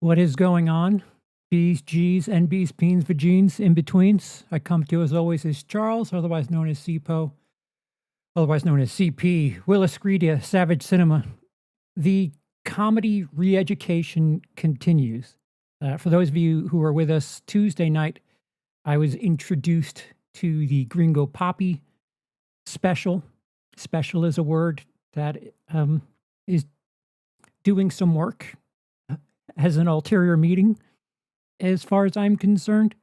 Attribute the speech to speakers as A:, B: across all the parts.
A: What is going on? B's, G's, NB's, Beans, Vagines, in betweens. I come to you as always as Charles, otherwise known as CeePo, otherwise known as CP, WILIscredia, Savage Cinema. The comedy re-education continues. For those of you who were with us Tuesday night, I was introduced to the Gringo Poppy special. Special is a word that is doing some work, has an ulterior meaning as far as I'm concerned.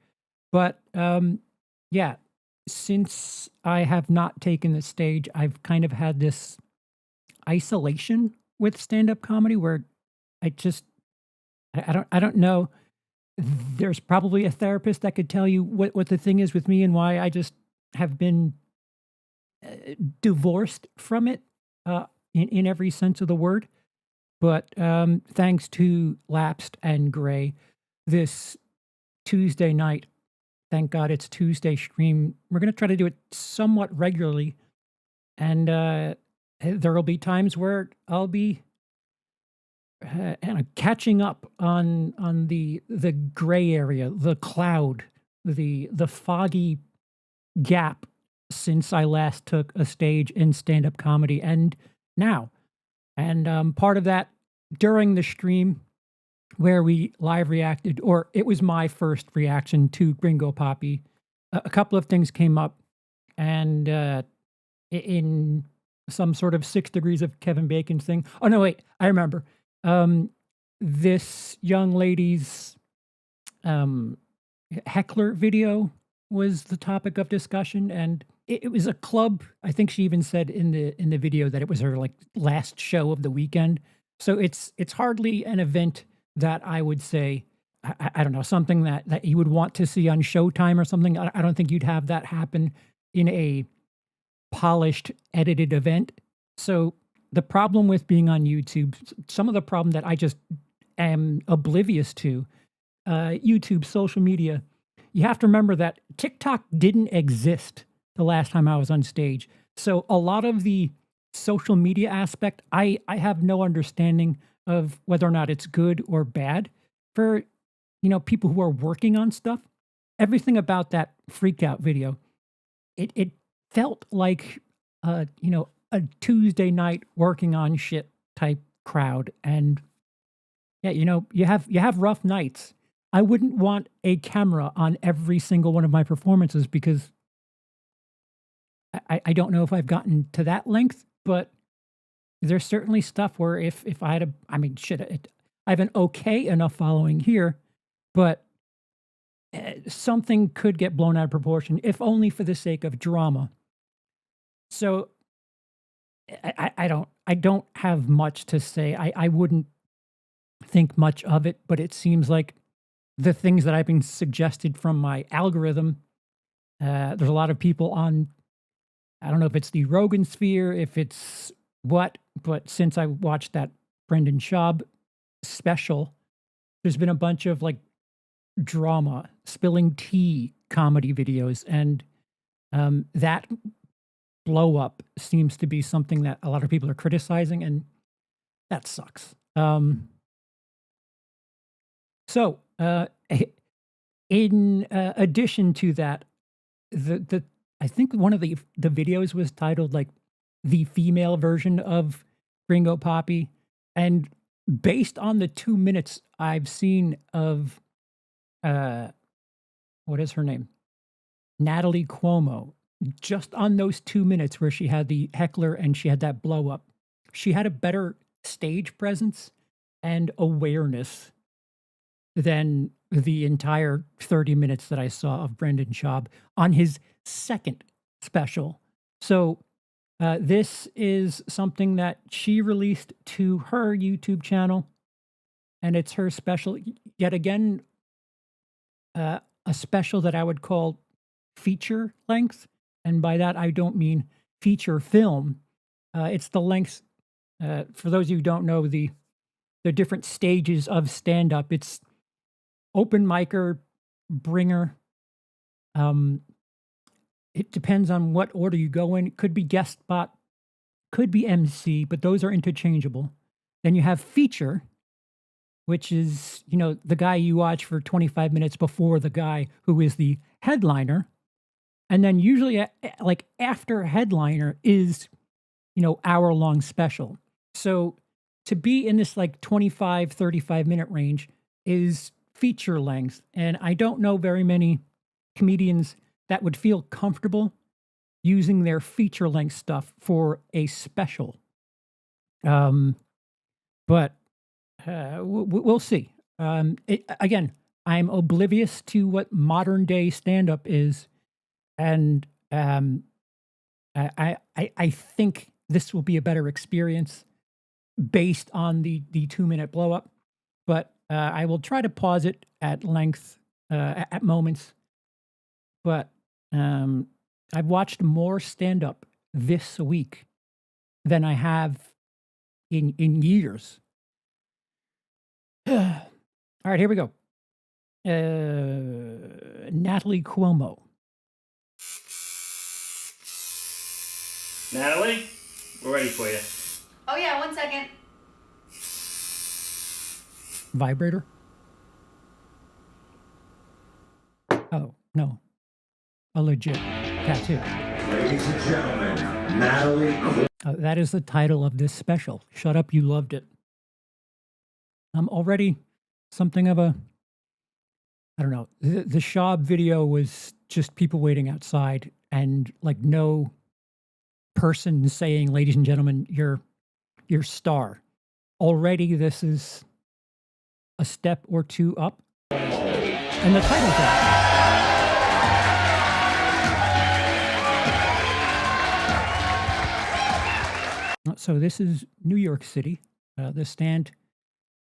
A: But yeah, since I have not taken the stage, I've kind of had this isolation with stand-up comedy where I just I don't know. There's probably a therapist that could tell you what the thing is with me and why I just have been divorced from it in every sense of the word. But thanks to Lapsed and Gray, this Tuesday night, thank God it's Tuesday stream, we're going to try to do it somewhat regularly. And there will be times where I'll be catching up on the gray area, the cloud, the foggy gap since I last took a stage in stand-up comedy and now. And part of that during the stream where we live reacted, or it was my first reaction to Gringo Poppy, a couple of things came up, and in some sort of 6 degrees of Kevin Bacon thing. Oh no, wait, I remember. This young lady's heckler video was the topic of discussion, and it was a club. I think she even said in the video that it was her like last show of the weekend. So it's hardly an event that I would say, I don't know, something that you would want to see on Showtime or something. I don't think you'd have that happen in a polished, edited event. So the problem with being on YouTube, some of the problem that I just am oblivious to, YouTube, social media, you have to remember that TikTok didn't exist the last time I was on stage. So a lot of the social media aspect, I have no understanding of whether or not it's good or bad for, people who are working on stuff. Everything about that freak out video, it felt like, a Tuesday night working on shit type crowd. And yeah, you have rough nights. I wouldn't want a camera on every single one of my performances because I don't know if I've gotten to that length, but there's certainly stuff where if I had I have an okay enough following here, but something could get blown out of proportion, if only for the sake of drama. So I don't have much to say. I wouldn't think much of it, but it seems like the things that I've been suggested from my algorithm, there's a lot of people on, I don't know if it's the Rogan sphere, if it's what, but since I watched that Brendan Shaub special, there's been a bunch of like drama, spilling tea comedy videos, and that blow up seems to be something that a lot of people are criticizing, and that sucks. So, in addition to that, I think one of the videos was titled like the female version of Gringo Poppy, and based on the 2 minutes I've seen of what is her name, Natalie Cuomo, just on those 2 minutes where she had the heckler and she had that blow up, she had a better stage presence and awareness than the entire 30 minutes that I saw of Brendan Schaub on his second special. So this is something that she released to her YouTube channel, and it's her special, yet again, a special that I would call feature length. And by that, I don't mean feature film. It's the length, for those of you who don't know, the different stages of stand-up. It's open micer, bringer. It depends on what order you go in. It could be guest spot, could be MC, but those are interchangeable. Then you have feature, which is, the guy you watch for 25 minutes before the guy who is the headliner. And then usually like after headliner is, hour-long special. So to be in this like 25, 35-minute range is feature length. And I don't know very many comedians that would feel comfortable using their feature length stuff for a special. But we'll see. Again, I'm oblivious to what modern day stand-up is. And I think this will be a better experience based on the 2-minute blow up, but I will try to pause it at length at moments. But I've watched more stand up this week than I have in years. All right, here we go. Natalie Cuomo.
B: Natalie, we're ready for you.
C: Oh yeah, 1 second.
A: Vibrator? Oh, no. A legit tattoo.
D: Ladies and gentlemen, Natalie.
A: That is the title of this special. Shut Up, You Loved It. I'm already something of a, I don't know. The Shaub video was just people waiting outside and like no person saying, ladies and gentlemen, you're star. Already this is a step or two up. And the title track. So this is New York City. The stand,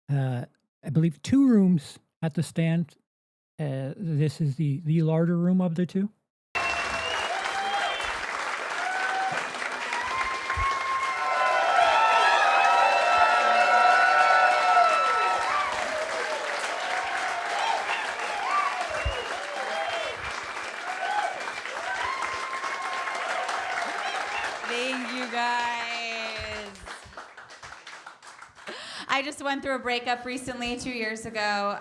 A: I believe 2 rooms at the stand. This is the larger room of the 2.
C: Thank you guys. I just went through a breakup recently 2 years ago.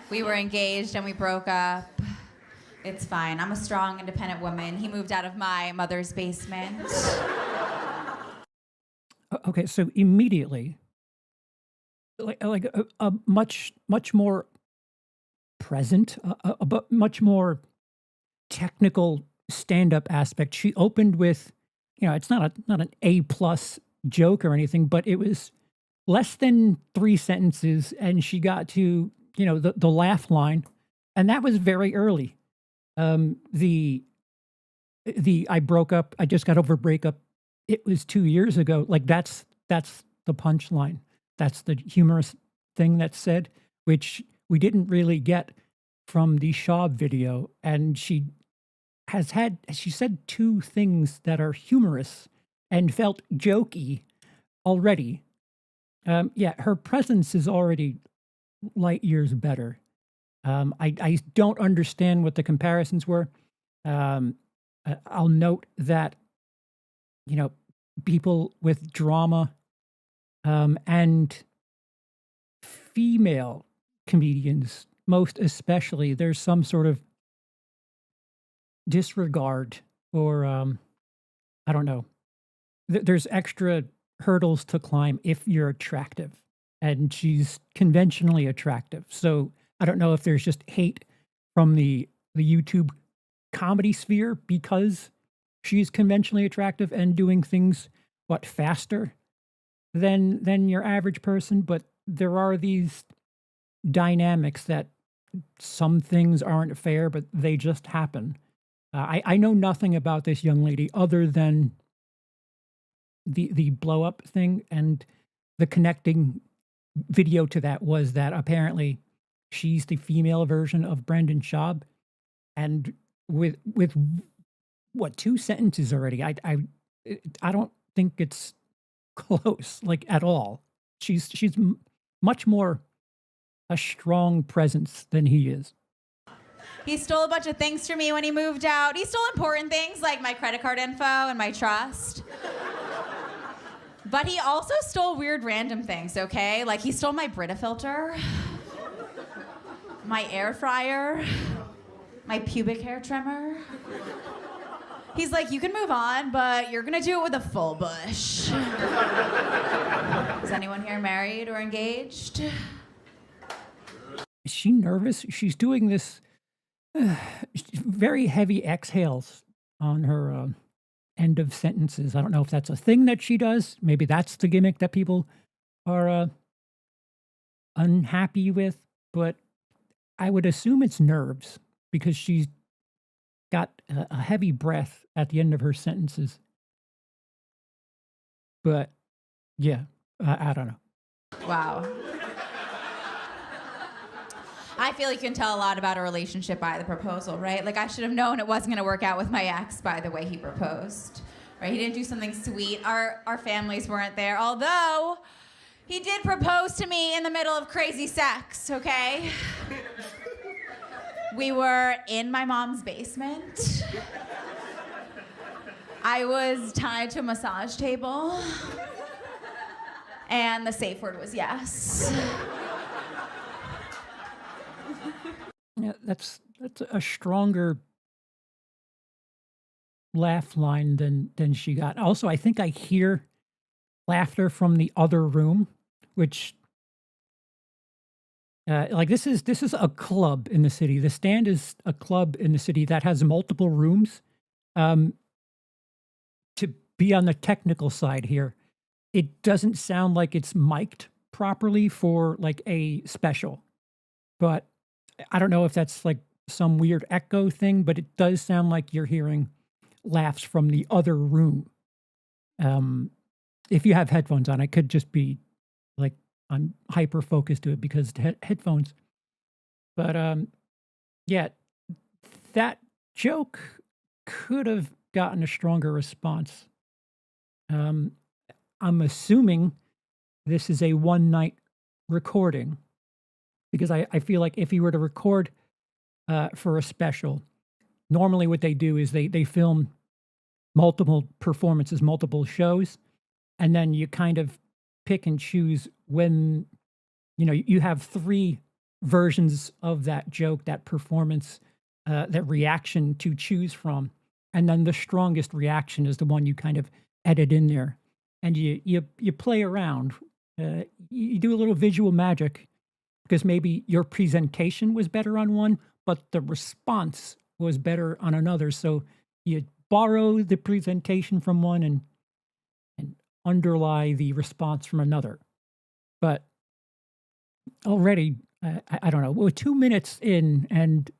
C: We were engaged and we broke up. It's fine. I'm a strong, independent woman. He moved out of my mother's basement.
A: Okay, so immediately, like a much more present, a much more technical stand-up aspect. She opened with, it's not an A+ joke or anything, but it was less than 3 sentences, and she got to the laugh line, and that was very early. The I broke up, I just got over a breakup. It was 2 years ago. Like that's the punchline. That's the humorous thing that's said, which we didn't really get from the Shaub video. And she said 2 things that are humorous and felt jokey already. Yeah, her presence is already light years better. I don't understand what the comparisons were. I'll note that, people with drama and female comedians, most especially, there's some sort of disregard or, I don't know. There's extra hurdles to climb if you're attractive. And she's conventionally attractive. So I don't know if there's just hate from the YouTube comedy sphere because she's conventionally attractive and doing things faster than your average person, but there are these dynamics that some things aren't fair, but they just happen. I know nothing about this young lady other than the blow up thing, and the connecting video to that was that apparently she's the female version of Brendan Schaub, and with what 2 sentences already, I don't think it's close, like at all. She's much more a strong presence than he is.
C: He stole a bunch of things from me when he moved out. He stole important things like my credit card info and my trust. But he also stole weird random things, okay? Like he stole my Brita filter, my air fryer, my pubic hair trimmer. He's like, you can move on, but you're gonna do it with a full bush. Is anyone here married or engaged?
A: Is she nervous? She's doing this very heavy exhales on her end of sentences. I don't know if that's a thing that she does. Maybe that's the gimmick that people are unhappy with, but I would assume it's nerves because she's got a heavy breath at the end of her sentences. But yeah, I don't know.
C: Wow. I feel like you can tell a lot about a relationship by the proposal, right? Like I should have known it wasn't gonna work out with my ex by the way he proposed, right? He didn't do something sweet. Our families weren't there, although he did propose to me in the middle of crazy sex, okay? We were in my mom's basement. I was tied to a massage table, and the safe word was yes.
A: Yeah, that's a stronger laugh line than she got. Also, I think I hear laughter from the other room, which like this is a club in the city. The Stand is a club in the city that has multiple rooms. To be on the technical side here, it doesn't sound like it's mic'd properly for like a special, but I don't know if that's like some weird echo thing, but it does sound like you're hearing laughs from the other room. If you have headphones on, it could just be like I'm hyper focused to it because headphones. But yeah, that joke could have gotten a stronger response. I'm assuming this is a one night recording because I feel like if you were to record for a special, normally what they do is they film multiple performances, multiple shows, and then you kind of pick and choose when, you have three versions of that joke, that performance, that reaction to choose from. And then the strongest reaction is the one you kind of edit in there. And you play around. You do a little visual magic because maybe your presentation was better on one, but the response was better on another. So you borrow the presentation from one and underlie the response from another. But already, I don't know, we're 2 minutes in and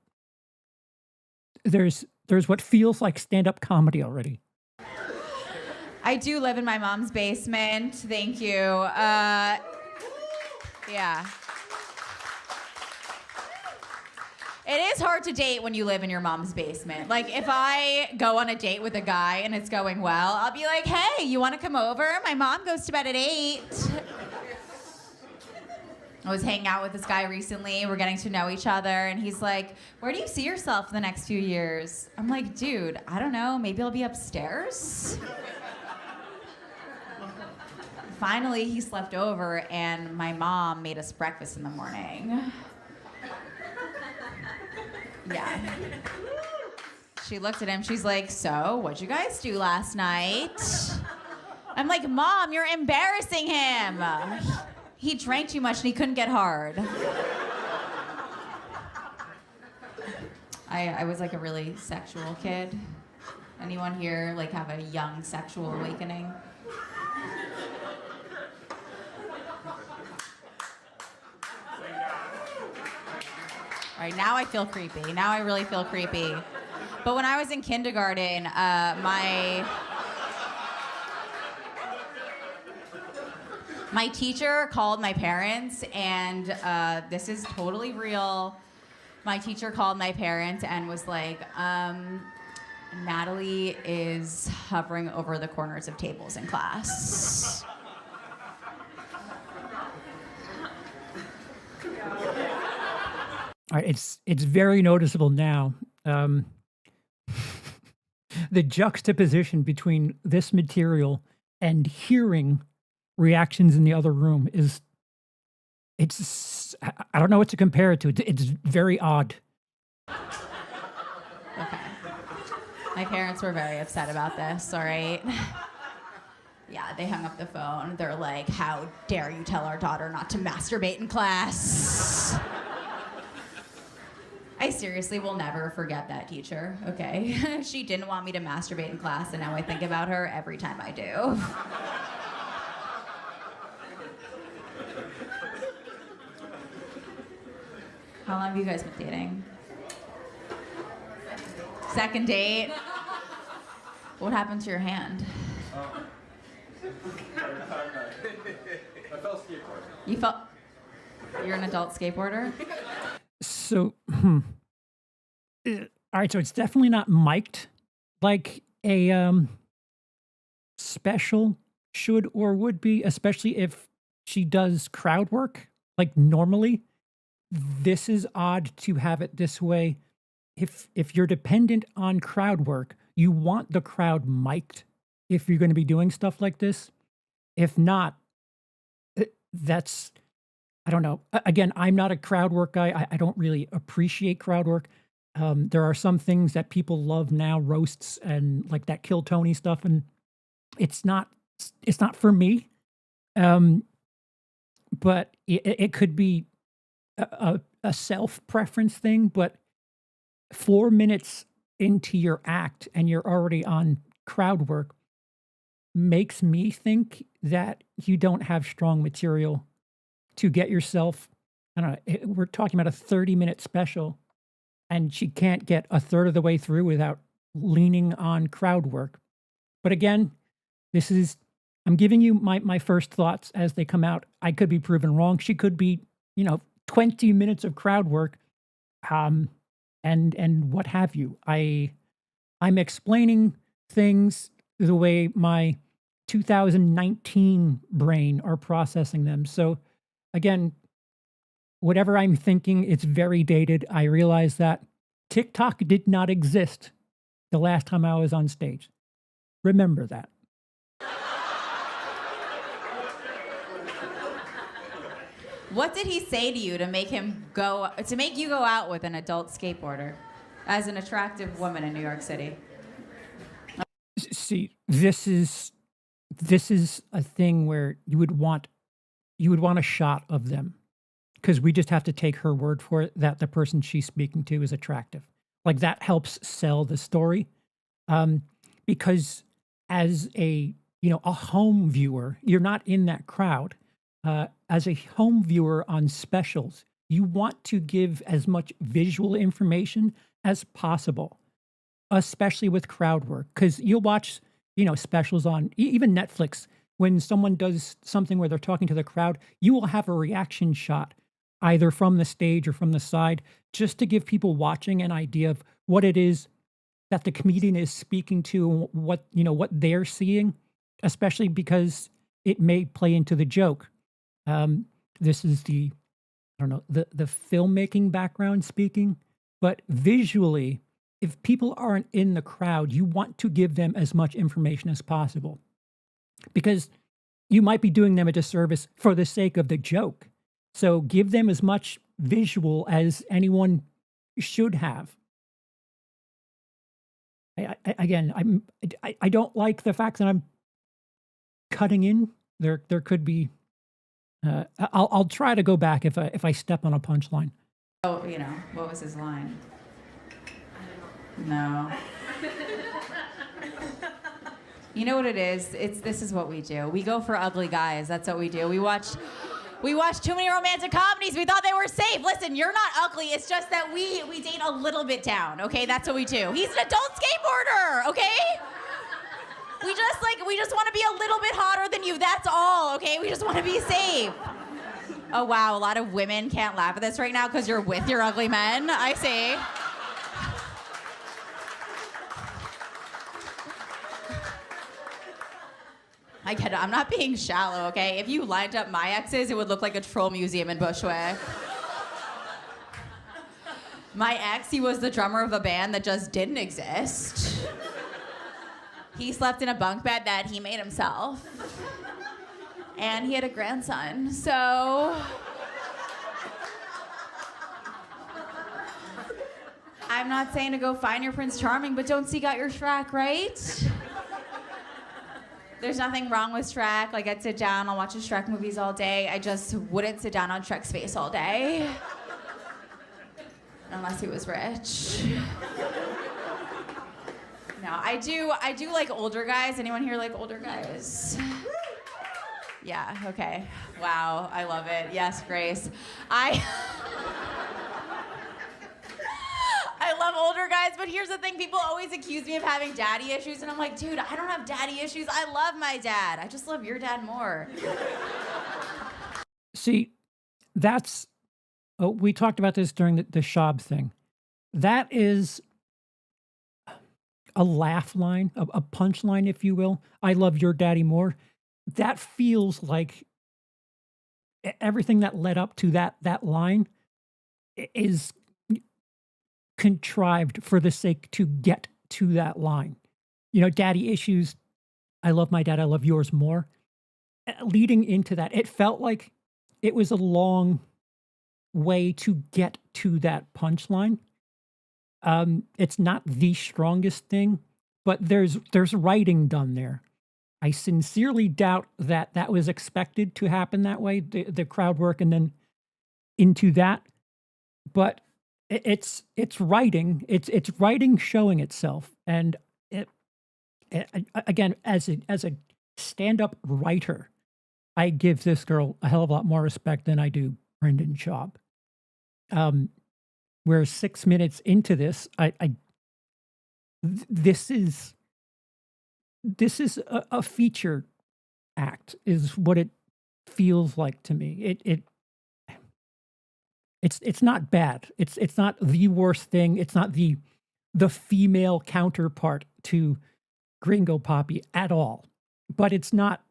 A: there's what feels like stand-up comedy already.
C: I do live in my mom's basement. Thank you. Yeah. It is hard to date when you live in your mom's basement. Like, if I go on a date with a guy and it's going well, I'll be like, hey, you want to come over? My mom goes to bed at 8. I was hanging out with this guy recently. We're getting to know each other. And he's like, where do you see yourself in the next few years? I'm like, dude, I don't know. Maybe I'll be upstairs. Finally, he slept over, and my mom made us breakfast in the morning. Yeah. She looked at him. She's like, so, what'd you guys do last night? I'm like, Mom, you're embarrassing him. He drank too much and he couldn't get hard. I was like a really sexual kid. Anyone here like have a young sexual awakening? All right, now I feel creepy. Now I really feel creepy. But when I was in kindergarten, my teacher called my parents, and this is totally real. My teacher called my parents and was like, Natalie is hovering over the corners of tables in class.
A: All right, it's very noticeable now. The juxtaposition between this material and hearing reactions in the other room I don't know what to compare it to. It's very odd.
C: Okay. My parents were very upset about this, all right? Yeah, they hung up the phone. They're like, how dare you tell our daughter not to masturbate in class? I seriously will never forget that teacher, okay? She didn't want me to masturbate in class, and now I think about her every time I do. How long have you guys been dating? Second date? What happened to your hand?
E: I fell skateboarding.
C: You felt... You're an adult skateboarder?
A: So, all right, so it's definitely not mic'd like a special should or would be, especially if she does crowd work, like normally. This is odd to have it this way. If you're dependent on crowd work, you want the crowd mic'd if you're going to be doing stuff like this. If not, that's, I don't know. Again, I'm not a crowd work guy. I don't really appreciate crowd work. There are some things that people love now, roasts and like that Kill Tony stuff, and it's not for me. But it could be a self-preference thing, but 4 minutes into your act and you're already on crowd work makes me think that you don't have strong material to get yourself, I don't know, we're talking about a 30-minute special, and she can't get a third of the way through without leaning on crowd work. But again, I'm giving you my first thoughts as they come out. I could be proven wrong. She could be, 20 minutes of crowd work, and what have you. I'm explaining things the way my 2019 brain are processing them. So again, whatever I'm thinking, it's very dated. I realize that TikTok did not exist the last time I was on stage. Remember that.
C: What did he say to you to make you go out with an adult skateboarder as an attractive woman in New York City?
A: See, this is a thing where you would want a shot of them, because we just have to take her word for it that the person she's speaking to is attractive. Like, that helps sell the story. Because as a home viewer, you're not in that crowd. As a home viewer on specials, you want to give as much visual information as possible, especially with crowd work, because you'll watch, specials on even Netflix. When someone does something where they're talking to the crowd, you will have a reaction shot either from the stage or from the side, just to give people watching an idea of what it is that the comedian is speaking to, what they're seeing, especially because it may play into the joke. This is the filmmaking background speaking, but visually, if people aren't in the crowd, you want to give them as much information as possible, because you might be doing them a disservice for the sake of the joke. So give them as much visual as anyone should have. I don't like the fact that I'm cutting in. There could be. I'll try to go back if I step on a punchline.
C: Oh, what was his line? No. You know what it is? This is what we do. We go for ugly guys. That's what we do. We watch too many romantic comedies. We thought they were safe. Listen, you're not ugly. It's just that we date a little bit down. Okay, that's what we do. He's an adult skateboarder. Okay. We just want to be a little bit hotter than you. That's all, okay? We just want to be safe. Oh, wow, a lot of women can't laugh at this right now because you're with your ugly men. I see. I get it. I'm not being shallow, okay? If you lined up my exes, it would look like a troll museum in Bushwick. My ex, he was the drummer of a band that just didn't exist. He slept in a bunk bed that he made himself. And he had a grandson, so I'm not saying to go find your Prince Charming, but don't seek out your Shrek, right? There's nothing wrong with Shrek. Like, I'd sit down, I'll watch the Shrek movies all day. I just wouldn't sit down on Shrek's face all day. Unless he was rich. No, I do like older guys. Anyone here like older guys? Yeah, okay. Wow, I love it. Yes, Grace. I love older guys, but here's the thing. People always accuse me of having daddy issues, and I'm like, dude, I don't have daddy issues. I love my dad. I just love your dad more.
A: See, that's, we talked about this during the Shaub thing. That is a laugh line, a punchline, if you will. I love your daddy more. That feels like everything that led up to that line is contrived for the sake to get to that line. You know, daddy issues, I love my dad, I love yours more. Leading into that, it felt like it was a long way to get to that punchline. It's not the strongest thing, but there's writing done there. I sincerely doubt that that was expected to happen that way, the crowd work and then into that. But it's writing, it's writing showing itself, and it again, as a stand-up writer, I give this girl a hell of a lot more respect than I do Brendan Schaub. Whereas 6 minutes into this, this is a feature act, is what it feels like to me. It's not bad. It's not the worst thing. It's not the female counterpart to Gringo Poppy at all. But it's not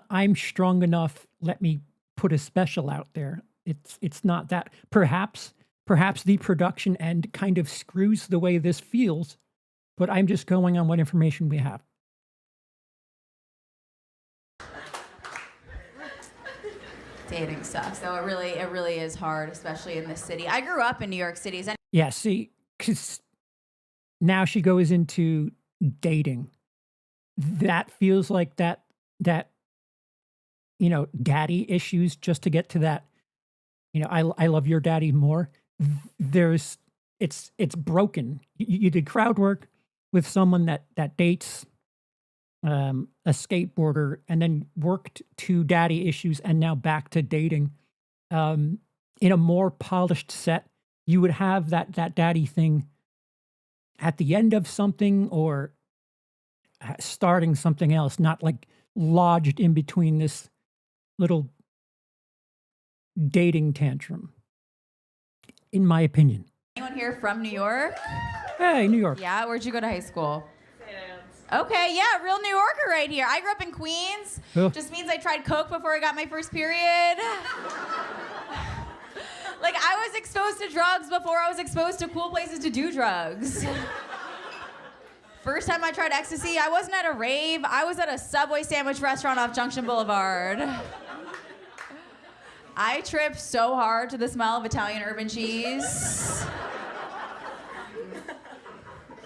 A: I'm strong enough, let me put a special out there. It's not that. Perhaps the production end kind of screws the way this feels, but I'm just going on what information we have.
C: Dating sucks, though. It really is hard, especially in this city. I grew up in New York City.
A: Yeah, see, because now she goes into dating. That feels like that you know, daddy issues, just to get to that. You know, I love your daddy more. It's broken. You did crowd work with someone that dates a skateboarder, and then worked to daddy issues, and now back to dating. In a more polished set, you would have that daddy thing at the end of something, or starting something else, not like lodged in between this little dating tantrum, in my opinion.
C: Anyone here from New York?
A: Hey, New York.
C: Yeah, where'd you go to high school? Okay, yeah, real New Yorker right here. I grew up in Queens.
A: Oh.
C: Just means I tried coke before I got my first period. Like, I was exposed to drugs before I was exposed to cool places to do drugs. First time I tried ecstasy, I wasn't at a rave. I was at a Subway sandwich restaurant off Junction Boulevard. I tripped so hard to the smell of Italian urban cheese.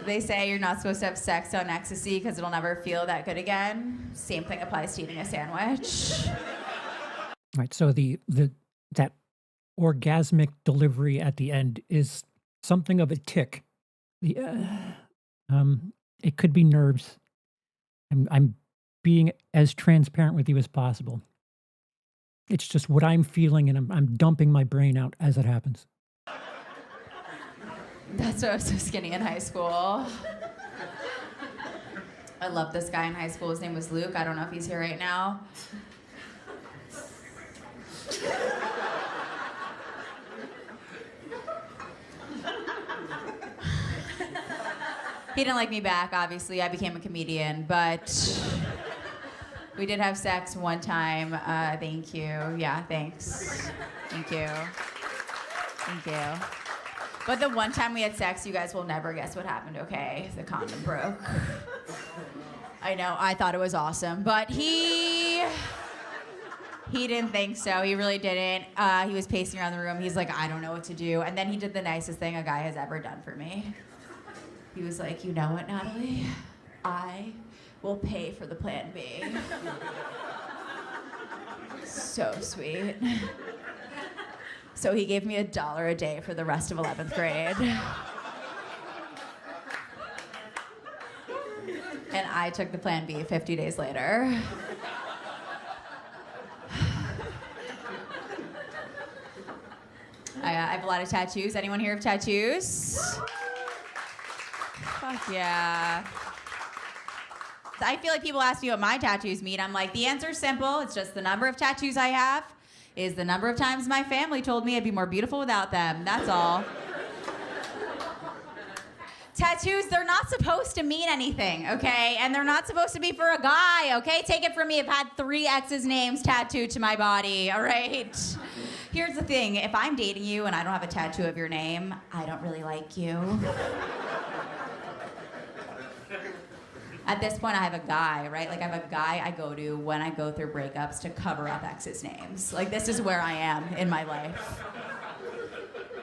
C: They say you're not supposed to have sex on ecstasy because it'll never feel that good again. Same thing applies to eating a sandwich.
A: Right. So that orgasmic delivery at the end is something of a tick. It could be nerves. I'm being as transparent with you as possible. It's just what I'm feeling, and I'm dumping my brain out as it happens.
C: That's why I was so skinny in high school. I loved this guy in high school. His name was Luke. I don't know if he's here right now. He didn't like me back, obviously. I became a comedian, but we did have sex one time. Thank you. Yeah, thanks. Thank you. Thank you. But the one time we had sex, you guys will never guess what happened, okay? The condom broke. I know, I thought it was awesome, but he didn't think so. He really didn't. He was pacing around the room. He's like, I don't know what to do. And then he did the nicest thing a guy has ever done for me. He was like, you know what, Natalie? I will pay for the plan B. So sweet. So he gave me $1 a day for the rest of 11th grade. And I took the plan B 50 days later. I have a lot of tattoos. Anyone here have tattoos? Fuck yeah. I feel like people ask me what my tattoos mean. I'm like, the answer's simple. It's just the number of tattoos I have is the number of times my family told me I'd be more beautiful without them. That's all. Tattoos, they're not supposed to mean anything, okay? And they're not supposed to be for a guy, okay? Take it from me, I've had 3 exes' names tattooed to my body, all right? Here's the thing, if I'm dating you and I don't have a tattoo of your name, I don't really like you. At this point, I have a guy, right? Like, I have a guy I go to when I go through breakups to cover up exes' names. Like, this is where I am in my life.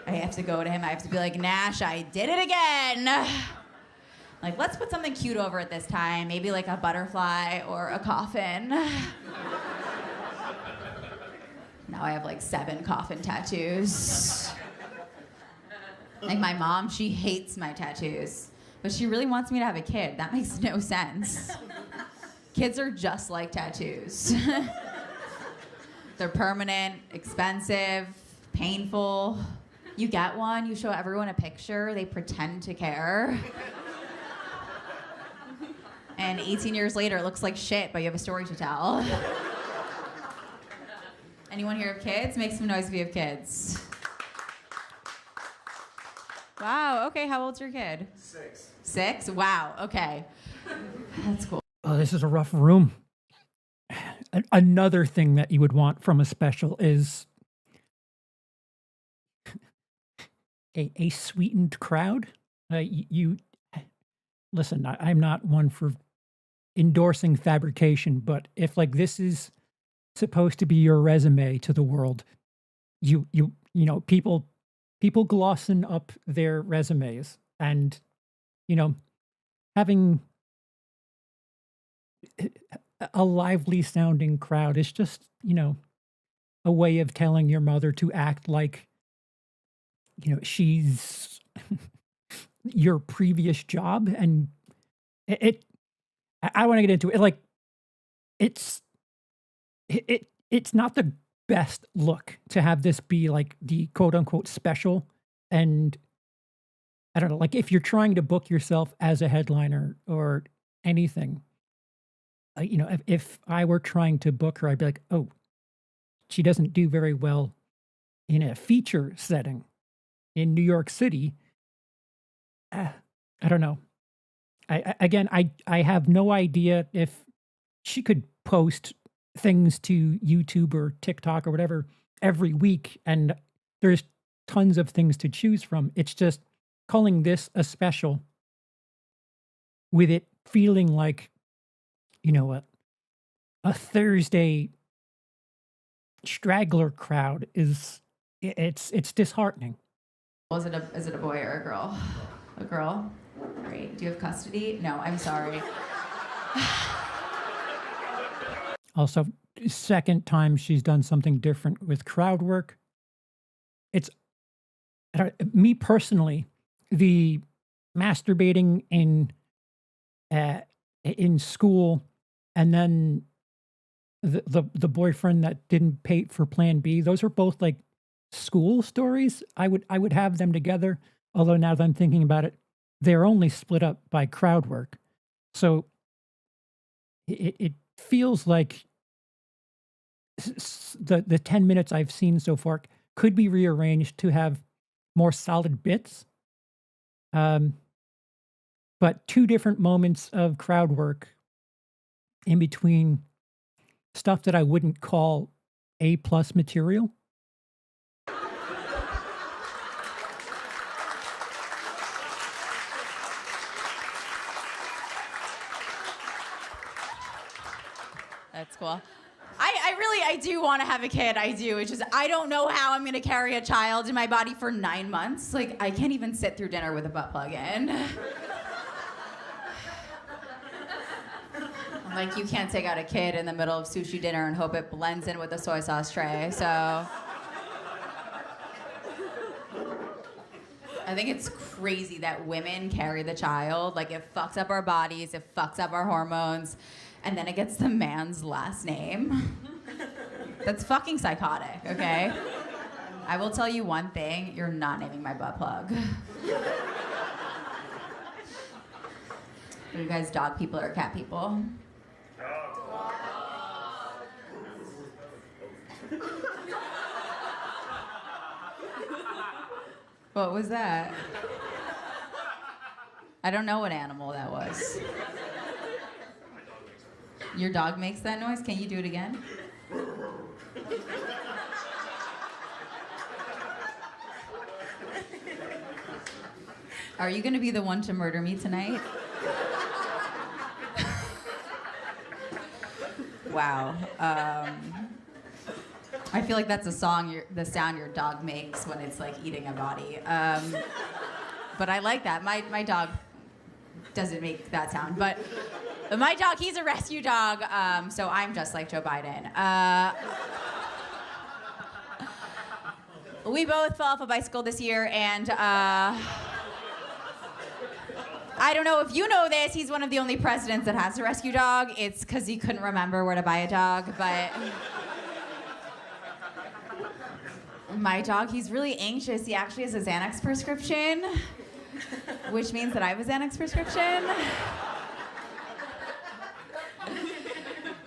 C: I have to go to him. I have to be like, Nash, I did it again. Like, let's put something cute over it this time. Maybe like a butterfly or a coffin. Now I have like 7 coffin tattoos. Like my mom, she hates my tattoos, but she really wants me to have a kid. That makes no sense. Kids are just like tattoos. They're permanent, expensive, painful. You get one, you show everyone a picture, they pretend to care. And 18 years later, it looks like shit, but you have a story to tell. Anyone here have kids? Make some noise if you have kids. Wow, okay, how old's your kid?
E: 6.
C: 6? Wow, okay. That's cool.
A: Oh, this is a rough room. Another thing that you would want from a special is a sweetened crowd. You listen, I'm not one for endorsing fabrication, but if like this is supposed to be your resume to the world, you know, people glossing up their resumes and, you know, having a lively sounding crowd is just, you know, a way of telling your mother to act like, you know, she's your previous job. And I want to get into it. Like, it's not the best look to have this be like the quote unquote special. And I don't know, like if you're trying to book yourself as a headliner or anything, you know, if I were trying to book her, I'd be like, oh, she doesn't do very well in a feature setting in New York City. I don't know. I have no idea if she could post things to YouTube or TikTok or whatever every week, and there's tons of things to choose from. It's just calling this a special with it feeling like, you know, a Thursday straggler crowd is it's disheartening.
C: Is it a boy or a girl? A girl? Great. Do you have custody? No, I'm sorry.
A: Also, second time she's done something different with crowd work. It's me personally, the masturbating in school, and then the boyfriend that didn't pay for Plan B. Those are both like school stories. I would have them together. Although now that I'm thinking about it, they're only split up by crowd work. So it feels like the 10 minutes I've seen so far could be rearranged to have more solid bits. But 2 different moments of crowd work in between stuff that I wouldn't call A+ material.
C: That's cool. I do want to have a kid. I do. It's just I don't know how I'm gonna carry a child in my body for 9 months. Like I can't even sit through dinner with a butt plug in. Like you can't take out a kid in the middle of sushi dinner and hope it blends in with the soy sauce tray. So I think it's crazy that women carry the child. Like it fucks up our bodies, it fucks up our hormones, and then it gets the man's last name. That's fucking psychotic, okay? I will tell you one thing, you're not naming my butt plug. Are you guys dog people or cat people? What was that? I don't know what animal that was. Your dog makes that noise? Can you do it again? Are you gonna be the one to murder me tonight? Wow. I feel like that's a song, the sound your dog makes when it's like eating a body. But I like that. My dog doesn't make that sound. But my dog, he's a rescue dog, so I'm just like Joe Biden. We both fell off a bicycle this year, and I don't know if you know this, he's one of the only presidents that has a rescue dog. It's because he couldn't remember where to buy a dog, but my dog, he's really anxious. He actually has a Xanax prescription, which means that I have a Xanax prescription.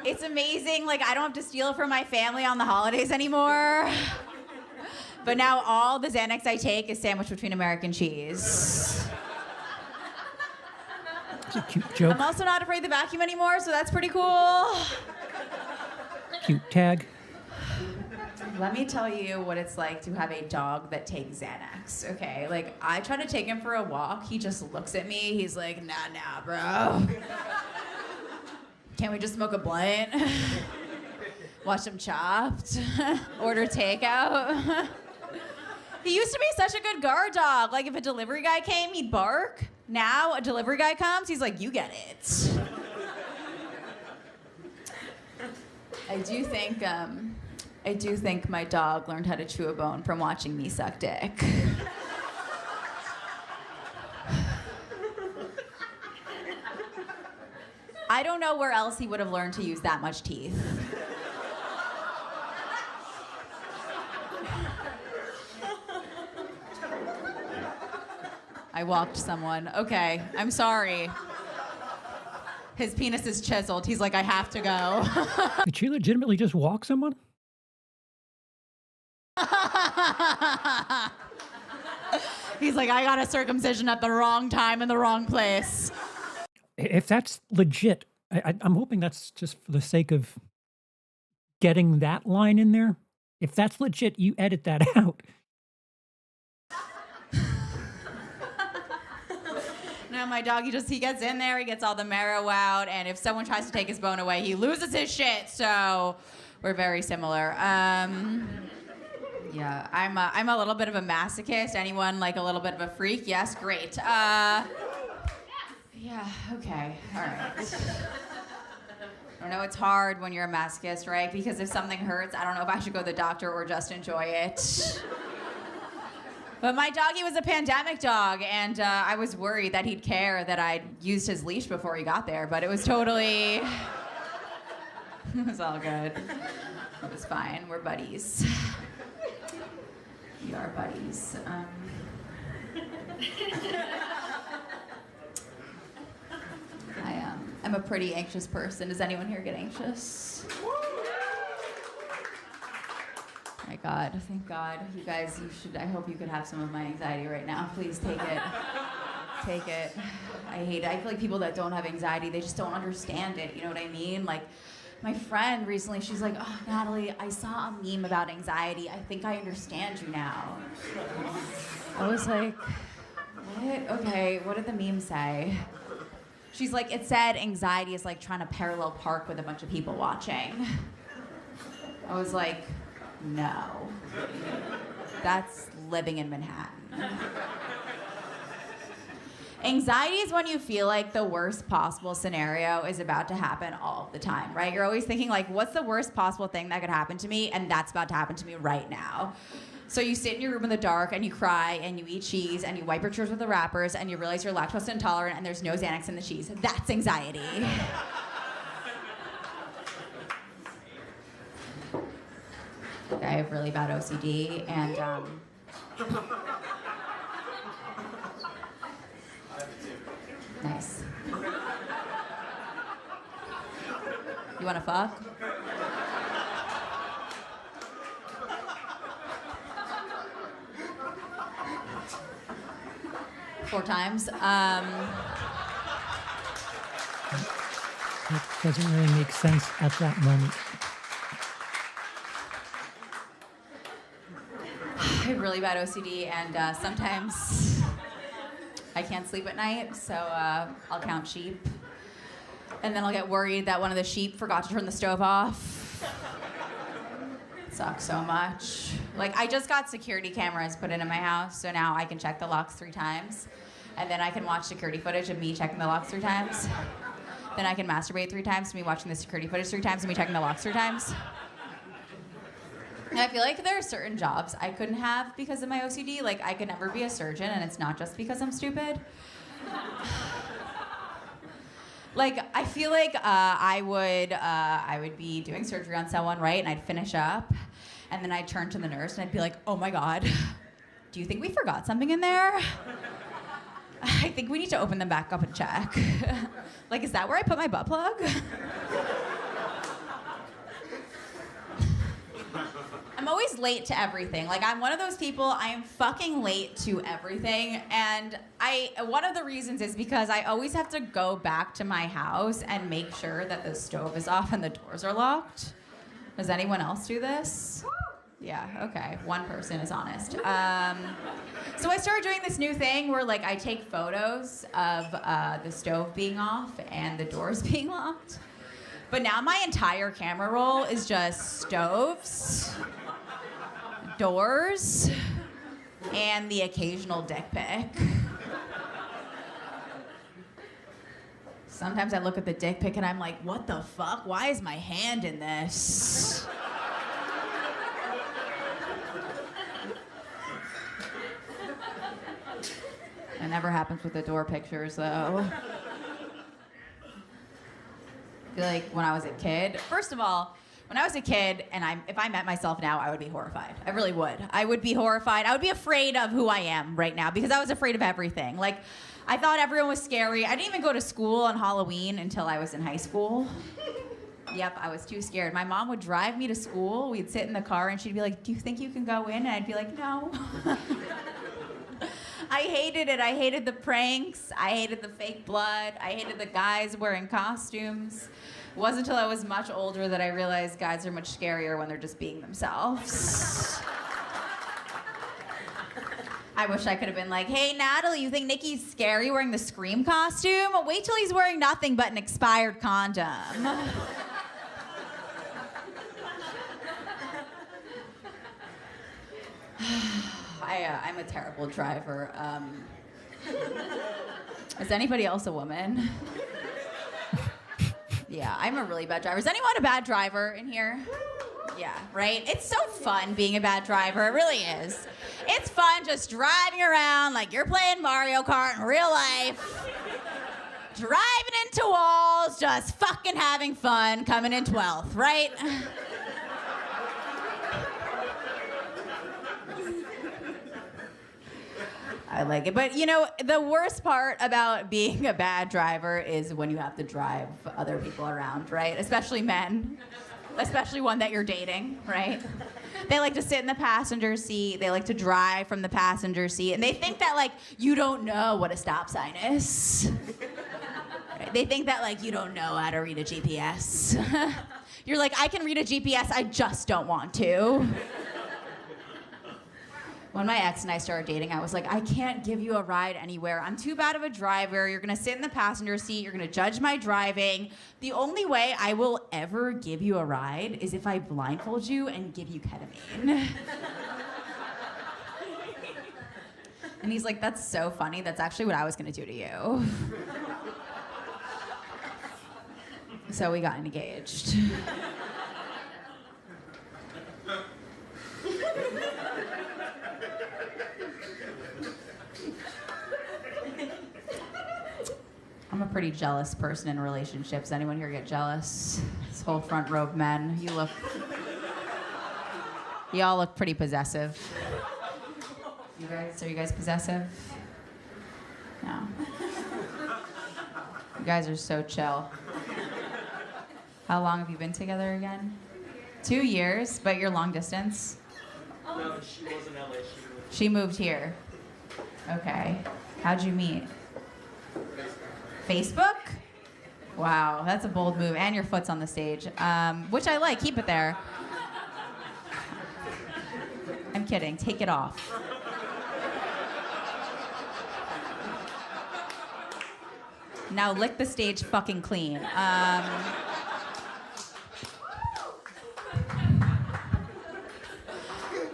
C: It's amazing, like I don't have to steal it from my family on the holidays anymore. But now all the Xanax I take is sandwiched between American cheese.
A: It's a cute joke.
C: I'm also not afraid to vacuum anymore, so that's pretty cool.
A: Cute tag.
C: Let me tell you what it's like to have a dog that takes Xanax, okay? Like, I try to take him for a walk. He just looks at me. He's like, nah, bro. Can't we just smoke a blunt? Watch him Chopped? Order takeout? He used to be such a good guard dog. Like, if a delivery guy came, he'd bark. Now, a delivery guy comes, he's like, you get it. I do think my dog learned how to chew a bone from watching me suck dick. I don't know where else he would have learned to use that much teeth. I walked someone. Okay, I'm sorry. His penis is chiseled. He's like, I have to go.
A: Did she legitimately just walk someone?
C: He's like, I got a circumcision at the wrong time in the wrong place.
A: If that's legit, I'm hoping that's just for the sake of getting that line in there. If that's legit, you edit that out.
C: No, my dog, he gets in there, he gets all the marrow out, and if someone tries to take his bone away, he loses his shit. So we're very similar. Yeah, I'm a little bit of a masochist. Anyone like a little bit of a freak? Yes, great. Yeah, okay, all right. I know it's hard when you're a masochist, right? Because if something hurts, I don't know if I should go to the doctor or just enjoy it. But my doggy was a pandemic dog, and I was worried that he'd care that I'd used his leash before he got there, but it was totally... It was all good. It was fine. We're buddies. We are buddies. I'm a pretty anxious person. Does anyone here get anxious? My God, thank God. You guys, I hope you could have some of my anxiety right now. Please take it. Take it. I hate it. I feel like people that don't have anxiety, they just don't understand it. You know what I mean? Like, my friend recently, she's like, oh, Natalie, I saw a meme about anxiety. I think I understand you now. I was like, what? Okay, what did the meme say? She's like, it said anxiety is like trying to parallel park with a bunch of people watching. I was like, no. That's living in Manhattan. Anxiety is when you feel like the worst possible scenario is about to happen all the time, right? You're always thinking like, what's the worst possible thing that could happen to me? And that's about to happen to me right now. So you sit in your room in the dark and you cry and you eat cheese and you wipe your tears with the wrappers and you realize you're lactose intolerant and there's no Xanax in the cheese. That's anxiety. I have really bad OCD and nice. You wanna fuck? Four times.
A: It doesn't really make sense at that moment.
C: I have really bad OCD, and sometimes I can't sleep at night, so I'll count sheep. And then I'll get worried that one of the sheep forgot to turn the stove off. It sucks so much. Like, I just got security cameras put into my house, so now I can check the locks 3 times. And then I can watch security footage of me checking the locks 3 times. Then I can masturbate 3 times to me watching the security footage 3 times and me checking the locks 3 times. And I feel like there are certain jobs I couldn't have because of my OCD. Like, I could never be a surgeon, and it's not just because I'm stupid. Like, I feel like I would be doing surgery on someone, right? And I'd finish up, and then I'd turn to the nurse, and I'd be like, oh my God, do you think we forgot something in there? I think we need to open them back up and check. Like, is that where I put my butt plug? I'm always late to everything. Like, I'm one of those people, I am fucking late to everything. And one of the reasons is because I always have to go back to my house and make sure that the stove is off and the doors are locked. Does anyone else do this? Yeah, okay, one person is honest. So I started doing this new thing where, like, I take photos of the stove being off and the doors being locked. But now my entire camera roll is just stoves, doors, and the occasional dick pic. Sometimes I look at the dick pic and I'm like, what the fuck? Why is my hand in this? It never happens with the door pictures, though. I feel like when I was a kid, first of all, when I was a kid, and if I met myself now, I would be horrified. I really would. I would be horrified. I would be afraid of who I am right now because I was afraid of everything. Like, I thought everyone was scary. I didn't even go to school on Halloween until I was in high school. Yep, I was too scared. My mom would drive me to school. We'd sit in the car, and she'd be like, do you think you can go in? And I'd be like, no. I hated it. I hated the pranks. I hated the fake blood. I hated the guys wearing costumes. It wasn't until I was much older that I realized guys are much scarier when they're just being themselves. I wish I could have been like, hey, Natalie, you think Nikki's scary wearing the Scream costume? Wait till he's wearing nothing but an expired condom. I'm a terrible driver. Is anybody else a woman? Yeah, I'm a really bad driver. Is anyone a bad driver in here? Yeah, right? It's so fun being a bad driver. It really is. It's fun just driving around like you're playing Mario Kart in real life. Driving into walls, just fucking having fun, coming in 12th, right? I like it. But, you know, the worst part about being a bad driver is when you have to drive other people around, right? Especially men. Especially one that you're dating, right? They like to sit in the passenger seat. They like to drive from the passenger seat. And they think that, like, you don't know what a stop sign is. Right? They think that, like, you don't know how to read a GPS. You're like, I can read a GPS, I just don't want to. When my ex and I started dating, I was like, I can't give you a ride anywhere. I'm too bad of a driver. You're gonna sit in the passenger seat. You're gonna judge my driving. The only way I will ever give you a ride is if I blindfold you and give you ketamine. And he's like, that's so funny. That's actually what I was gonna do to you. So we got engaged. I'm a pretty jealous person in relationships. Anyone here get jealous? This whole front row of men, you all look pretty possessive. Are you guys possessive? No. You guys are so chill. How long have you been together again? 2 years, but you're long distance?
E: No, she was in LA.
C: She moved here. Okay. How'd you meet? Facebook? Wow, that's a bold move. And your foot's on the stage, which I like. Keep it there. I'm kidding. Take it off. Now lick the stage fucking clean.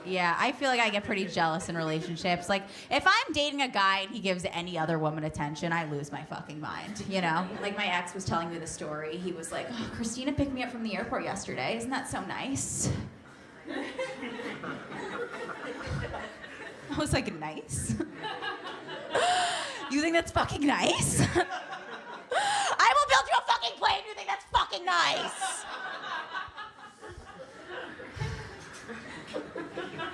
C: Yeah, I feel like I get pretty jealous in relationships. Like, if I'm dating a guy and he gives any other woman attention, I lose my fucking mind, you know? Like, my ex was telling me the story. He was like, oh, Christina picked me up from the airport yesterday. Isn't that so nice? I was like, nice? You think that's fucking nice? I will build you a fucking plane. You think that's fucking nice?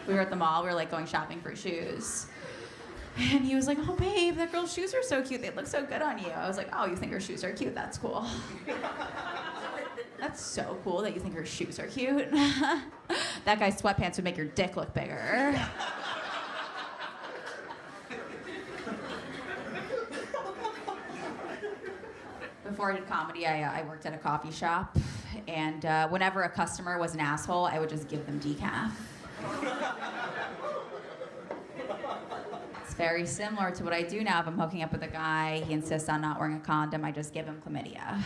C: We were at the mall. We were like going shopping for shoes. And he was like, oh, babe, that girl's shoes are so cute. They look so good on you. I was like, oh, you think her shoes are cute? That's cool. That's so cool that you think her shoes are cute. That guy's sweatpants would make your dick look bigger. Before I did comedy, I worked at a coffee shop. And whenever a customer was an asshole, I would just give them decaf. It's very similar to what I do now. If I'm hooking up with a guy, he insists on not wearing a condom, I just give him chlamydia.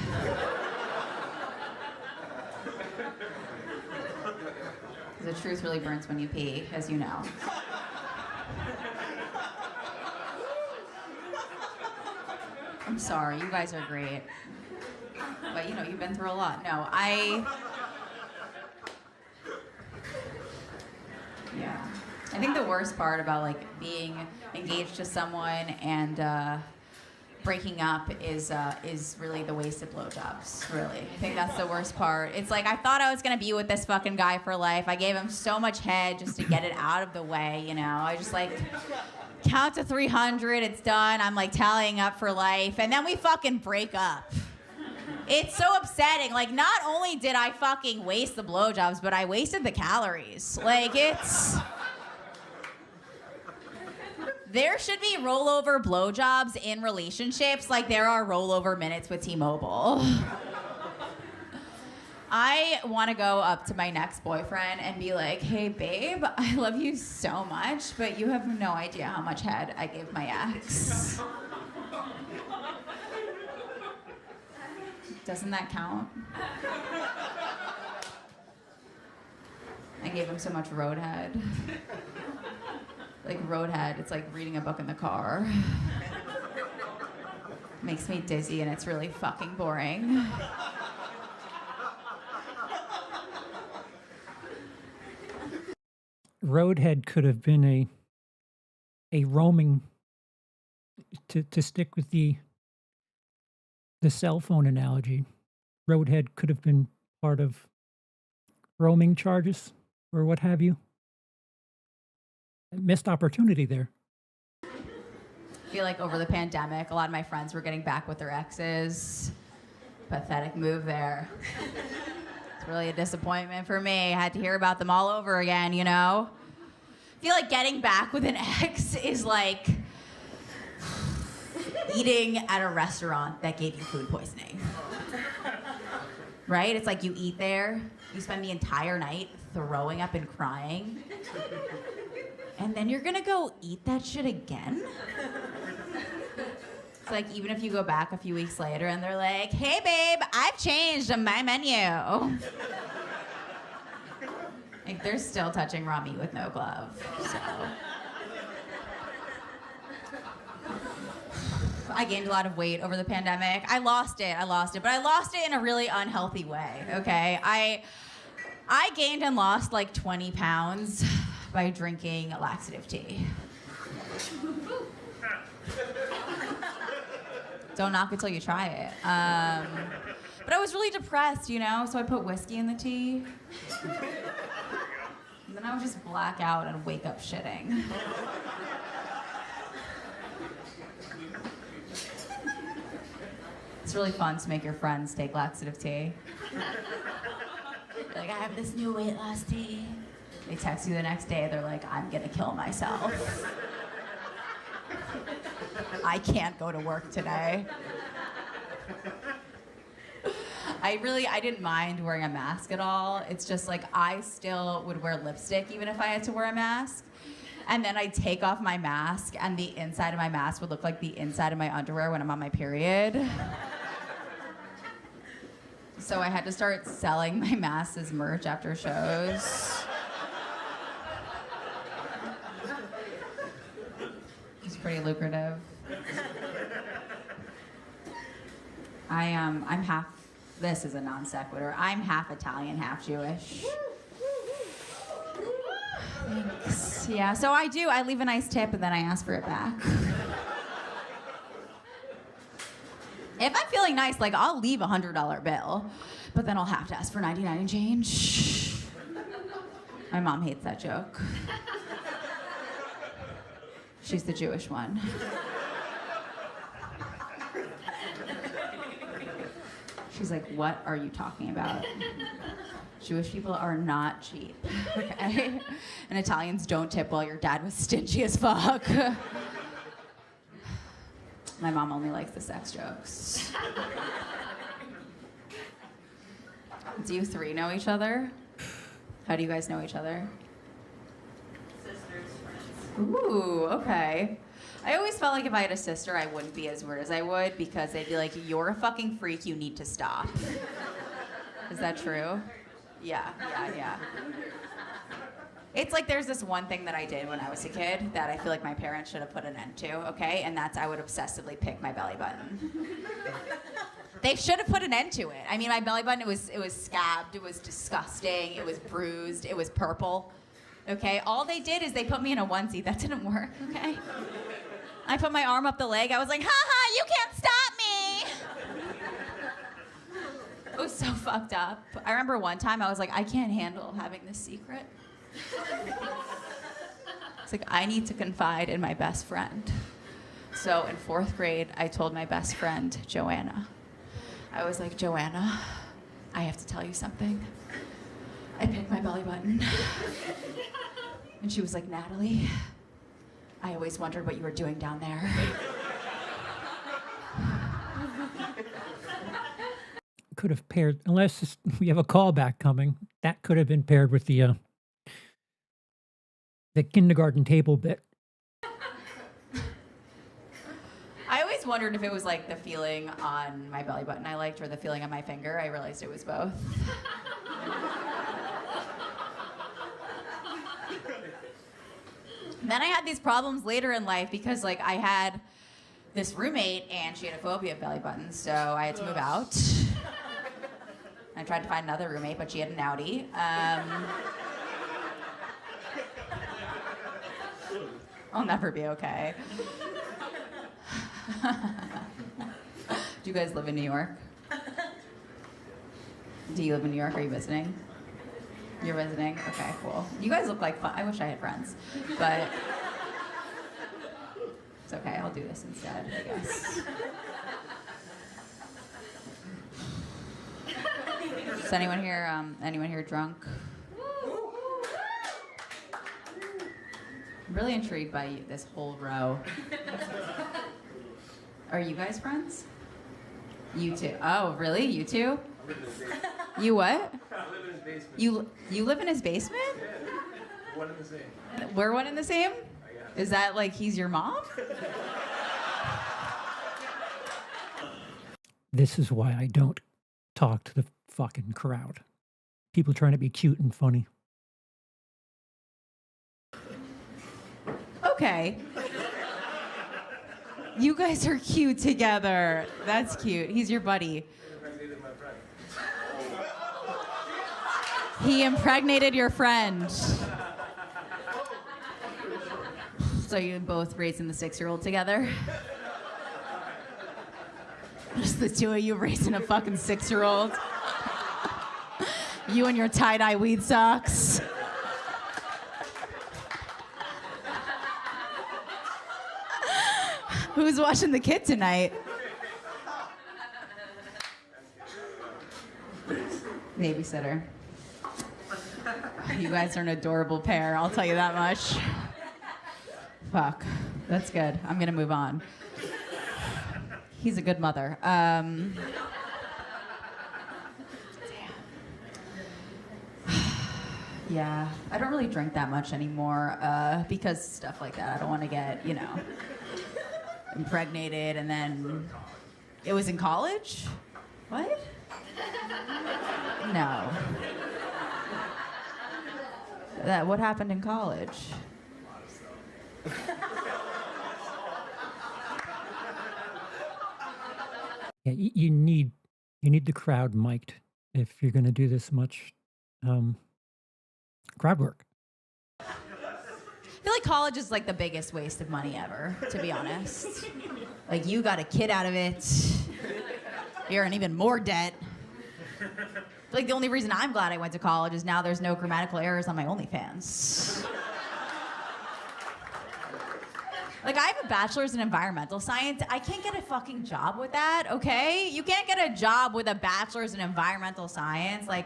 C: The truth really burns when you pee, as you know. I'm sorry, you guys are great. But you know, you've been through a lot. No, yeah. I think the worst part about like being engaged to someone and breaking up is really the wasted blowjobs, really. I think that's the worst part. It's like, I thought I was gonna be with this fucking guy for life. I gave him so much head just to get it out of the way, you know? I just like, count to 300, it's done. I'm like tallying up for life, and then we fucking break up. It's so upsetting. Like, not only did I fucking waste the blowjobs, but I wasted the calories. Like, it's... There should be rollover blowjobs in relationships like there are rollover minutes with T-Mobile. I want to go up to my next boyfriend and be like, hey, babe, I love you so much, but you have no idea how much head I gave my ex. Doesn't that count? I gave him so much roadhead. Like roadhead, it's like reading a book in the car. Makes me dizzy and it's really fucking boring.
A: Roadhead could have been a roaming, to stick with the cell phone analogy. Roadhead could have been part of roaming charges or what have you. Missed opportunity there.
C: I feel like over the pandemic, a lot of my friends were getting back with their exes. Pathetic move there. It's really a disappointment for me. I had to hear about them all over again, you know? I feel like getting back with an ex is like eating at a restaurant that gave you food poisoning. Right? It's like you eat there, you spend the entire night throwing up and crying. And then you're gonna go eat that shit again? It's like, even if you go back a few weeks later and they're like, hey babe, I've changed my menu. Like, they're still touching raw meat with no glove, so. I gained a lot of weight over the pandemic. I lost it, but I lost it in a really unhealthy way, okay? I gained and lost like 20 pounds by drinking laxative tea. Don't knock it till you try it. But I was really depressed, you know, so I put whiskey in the tea. And then I would just black out and wake up shitting. It's really fun to make your friends take laxative tea. You're like, I have this new weight loss tea. They text you the next day, they're like, I'm gonna kill myself. I can't go to work today. I didn't mind wearing a mask at all. It's just like, I still would wear lipstick even if I had to wear a mask. And then I'd take off my mask and the inside of my mask would look like the inside of my underwear when I'm on my period. So I had to start selling my masks as merch after shows. It's pretty lucrative. I'm half, this is a non sequitur, I'm half Italian, half Jewish. Thanks. Yeah, so I leave a nice tip and then I ask for it back. If I'm feeling nice, like, I'll leave a $100 bill, but then I'll have to ask for 99 and change. My mom hates that joke. She's the Jewish one. She's like, what are you talking about? Jewish people are not cheap, okay? And Italians don't tip well. Your dad was stingy as fuck. My mom only likes the sex jokes. Do you three know each other? How do you guys know each other?
E: Sisters, friends.
C: Ooh, okay. I always felt like if I had a sister, I wouldn't be as weird as I would because they'd be like, you're a fucking freak, you need to stop. Is that true? Yeah. It's like there's this one thing that I did when I was a kid that I feel like my parents should have put an end to, okay? And that's I would obsessively pick my belly button. They should have put an end to it. I mean, my belly button, it was scabbed, it was disgusting, it was bruised, it was purple, okay? All they did is they put me in a onesie. That didn't work, okay? I put my arm up the leg. I was like, ha, you can't stop me. It was so fucked up. I remember one time I was like, I can't handle having this secret. It's like, I need to confide in my best friend. So in 4th grade, I told my best friend, Joanna. I was like, Joanna, I have to tell you something. I picked my belly button. And she was like, Natalie, I always wondered what you were doing down there.
A: Could have paired, unless we have a callback coming, that could have been paired with the kindergarten table bit.
C: I always wondered if it was like the feeling on my belly button I liked or the feeling on my finger. I realized it was both. Then I had these problems later in life because like I had this roommate and she had a phobia of belly buttons, so I had to move out. I tried to find another roommate, but she had an Audi. I'll never be okay. Do you guys live in New York? Do you live in New York? Are you visiting? You're visiting? Okay, cool. You guys look like fun. I wish I had friends, but it's okay. I'll do this instead, I guess. Is anyone here drunk? I'm really intrigued by this whole row. Are you guys friends? You two. Oh, really? You two? You what?
E: I live in his basement.
C: You live in his basement?
B: We're one and the same.
C: We're one and the same? Is that like he's your mom?
A: This is why I don't talk to the fucking crowd. People trying to be cute and funny.
C: Okay. You guys are cute together. That's cute. He's your buddy. He impregnated your friend. So you both raising the 6-year-old together? Just the two of you raising a fucking 6-year-old? You and your tie-dye weed socks? Who's watching the kid tonight? Babysitter. You guys are an adorable pair, I'll tell you that much. Fuck, that's good. I'm gonna move on. He's a good mother. Yeah, I don't really drink that much anymore because stuff like that. I don't want to get, impregnated, and then it was in college? What? No. What happened in college?
A: Yeah, you need the crowd mic'd if you're going to do this much crowd work.
C: I feel like college is like the biggest waste of money ever, to be honest. Like, you got a kid out of it. You're in even more debt. Like, the only reason I'm glad I went to college is now there's no grammatical errors on my OnlyFans. Like, I have a bachelor's in environmental science. I can't get a fucking job with that, okay? You can't get a job with a bachelor's in environmental science. Like,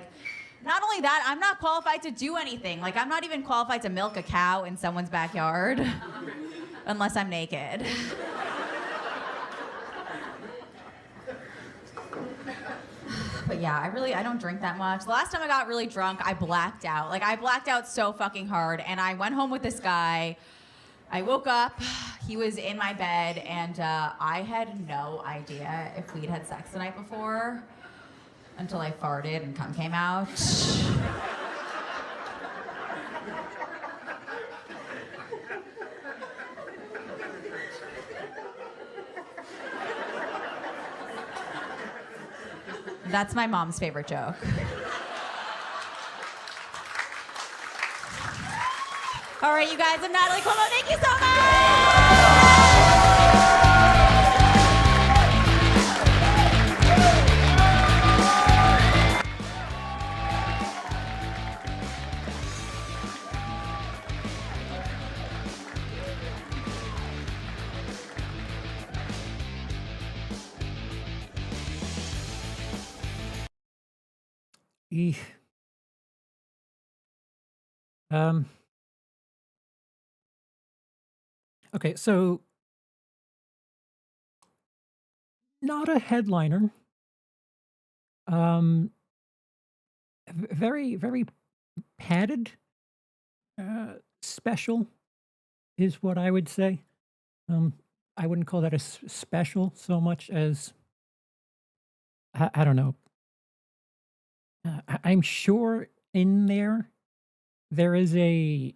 C: not only that, I'm not qualified to do anything. Like, I'm not even qualified to milk a cow in someone's backyard unless I'm naked. But yeah, I don't drink that much. The last time I got really drunk, I blacked out. Like, I blacked out so fucking hard, and I went home with this guy. I woke up, he was in my bed, and I had no idea if we'd had sex the night before until I farted and cum came out. That's my mom's favorite joke. All right, you guys, I'm Natalie Cuomo. Thank you so
A: Eeh. Okay, so not a headliner. Very, very padded. Special is what I would say. I wouldn't call that a special so much as I don't know. I'm sure in there is a.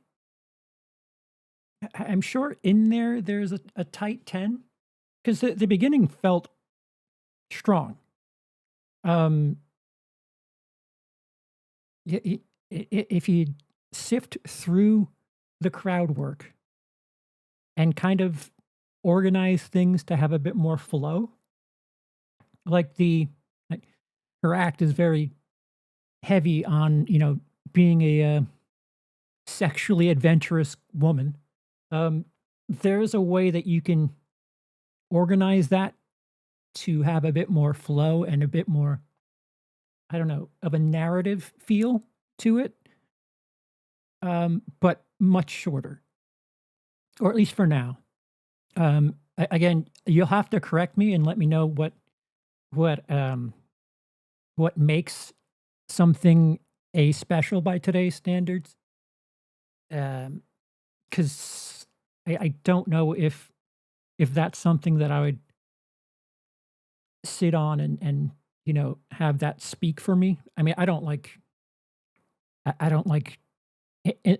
A: I'm sure in there's a tight 10 because the beginning felt strong. Um, if you sift through the crowd work and kind of organize things to have a bit more flow, like her act is very heavy on being a sexually adventurous woman. There's a way that you can organize that to have a bit more flow and a bit more, I don't know, of a narrative feel to it, but much shorter, or at least for now. Again, you'll have to correct me and let me know what makes something a special by today's standards. Because I don't know if that's something that I would sit on and have that speak for me. I mean, I don't like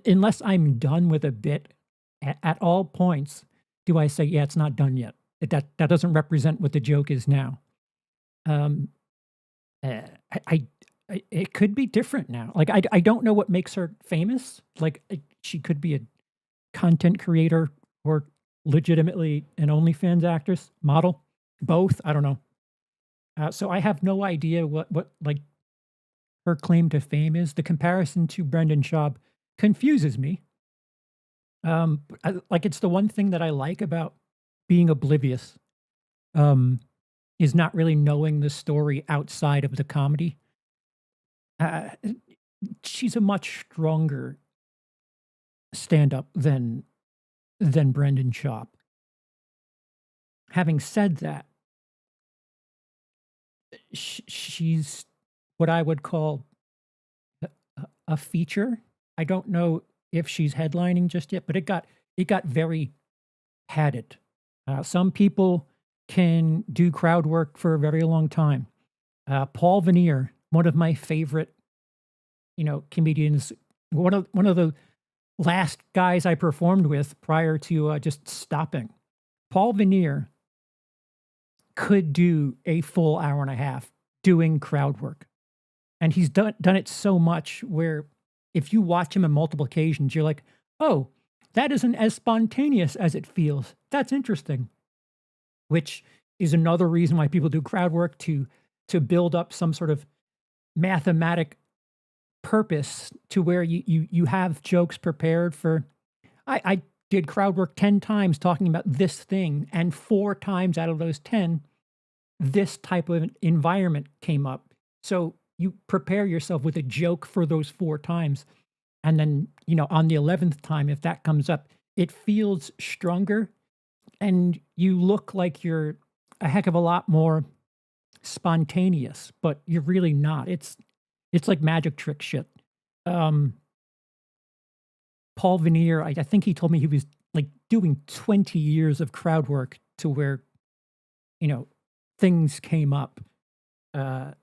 A: unless I'm done with a bit. At all points, do I say, "Yeah, it's not done yet." That doesn't represent what the joke is now. Um, uh, I, it could be different now. Like I don't know what makes her famous. Like she could be a content creator or legitimately an OnlyFans actress, model, both. I don't know. So I have no idea what like her claim to fame is. The comparison to Brendan Schaub confuses me. Like it's the one thing that I like about being oblivious. Um, is not really knowing the story outside of the comedy. Uh, she's a much stronger stand-up than Brendan Schaub. Having said that, she's what I would call a feature. I don't know if she's headlining just yet, but it got very padded. Some people can do crowd work for a very long time. Paul Veneer, one of my favorite, comedians, one of the last guys I performed with prior to just stopping. Paul Veneer could do a full hour and a half doing crowd work. And he's done it so much where if you watch him on multiple occasions, you're like, oh, that isn't as spontaneous as it feels. That's interesting. Which is another reason why people do crowd work to build up some sort of mathematic purpose to where you have jokes prepared for. I did crowd work 10 times talking about this thing, and 4 times out of those 10, this type of environment came up. So you prepare yourself with a joke for those 4 times. And then, on the 11th time, if that comes up, it feels stronger and you look like you're a heck of a lot more spontaneous, but you're really not. It's like magic trick shit. Um, Paul Veneer, I think he told me he was like doing 20 years of crowd work to where, you know, things came up, uh,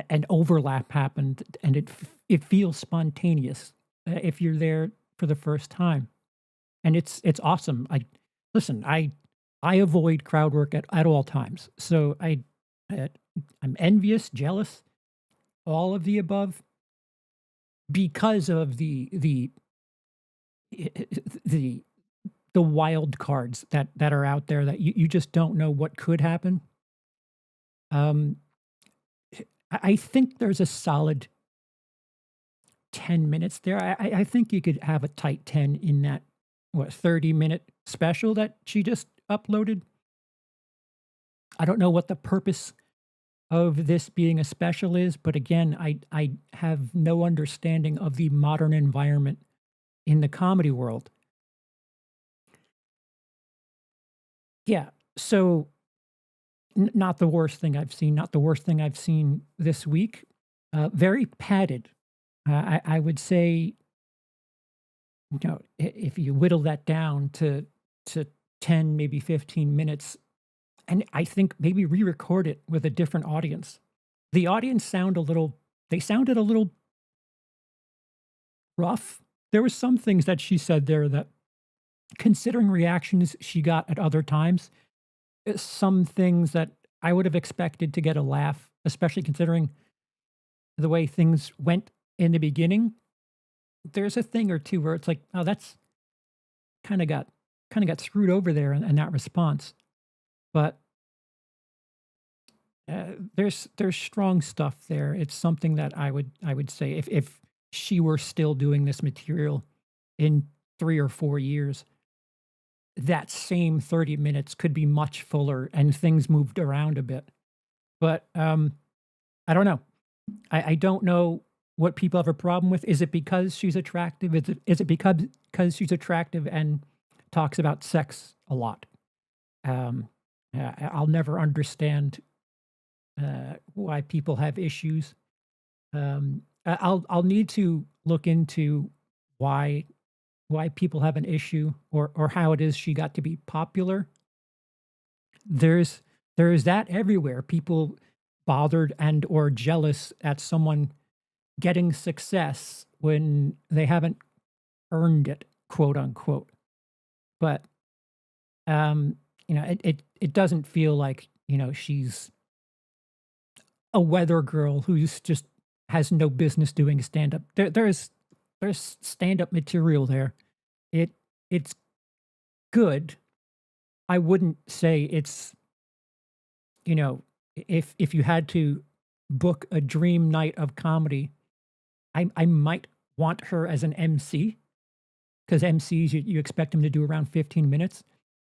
A: and overlap happened, and it feels spontaneous if you're there for the first time, and it's awesome. I avoid crowd work at all times, so uh, I'm envious, jealous, all of the above because of the the wild cards that are out there that you just don't know what could happen. Um, I think there's a solid 10 minutes there. I think you could have a tight 10 in that, what, 30-minute special that she just uploaded. I don't know what the purpose of this being a special is, but again, I have no understanding of the modern environment in the comedy world. Yeah, so not the worst thing I've seen, not the worst thing I've seen this week. Very padded. I would say, if you whittle that down to 10, maybe 15 minutes, and I think maybe re-record it with a different audience. The audience they sounded a little rough. There were some things that she said there that, considering reactions she got at other times, some things that I would have expected to get a laugh, especially considering the way things went in the beginning. There's a thing or two where it's like, oh, that's kind of got screwed over there in that response. But there's strong stuff there. It's something that I would say if she were still doing this material in 3 or 4 years, that same 30 minutes could be much fuller and things moved around a bit. But I don't know. I don't know what people have a problem with. Is it because she's attractive? Is it because she's attractive and talks about sex a lot? I'll never understand why people have issues. I'll need to look into why people have an issue or how it is she got to be popular. There's that everywhere. People bothered and or jealous at someone getting success when they haven't earned it, quote unquote. But it doesn't feel like, she's a weather girl who's just has no business doing stand up. There's stand up material there. It's good. I wouldn't say it's, if you had to book a dream night of comedy, I might want her as an MC, because MCs you expect them to do around 15 minutes,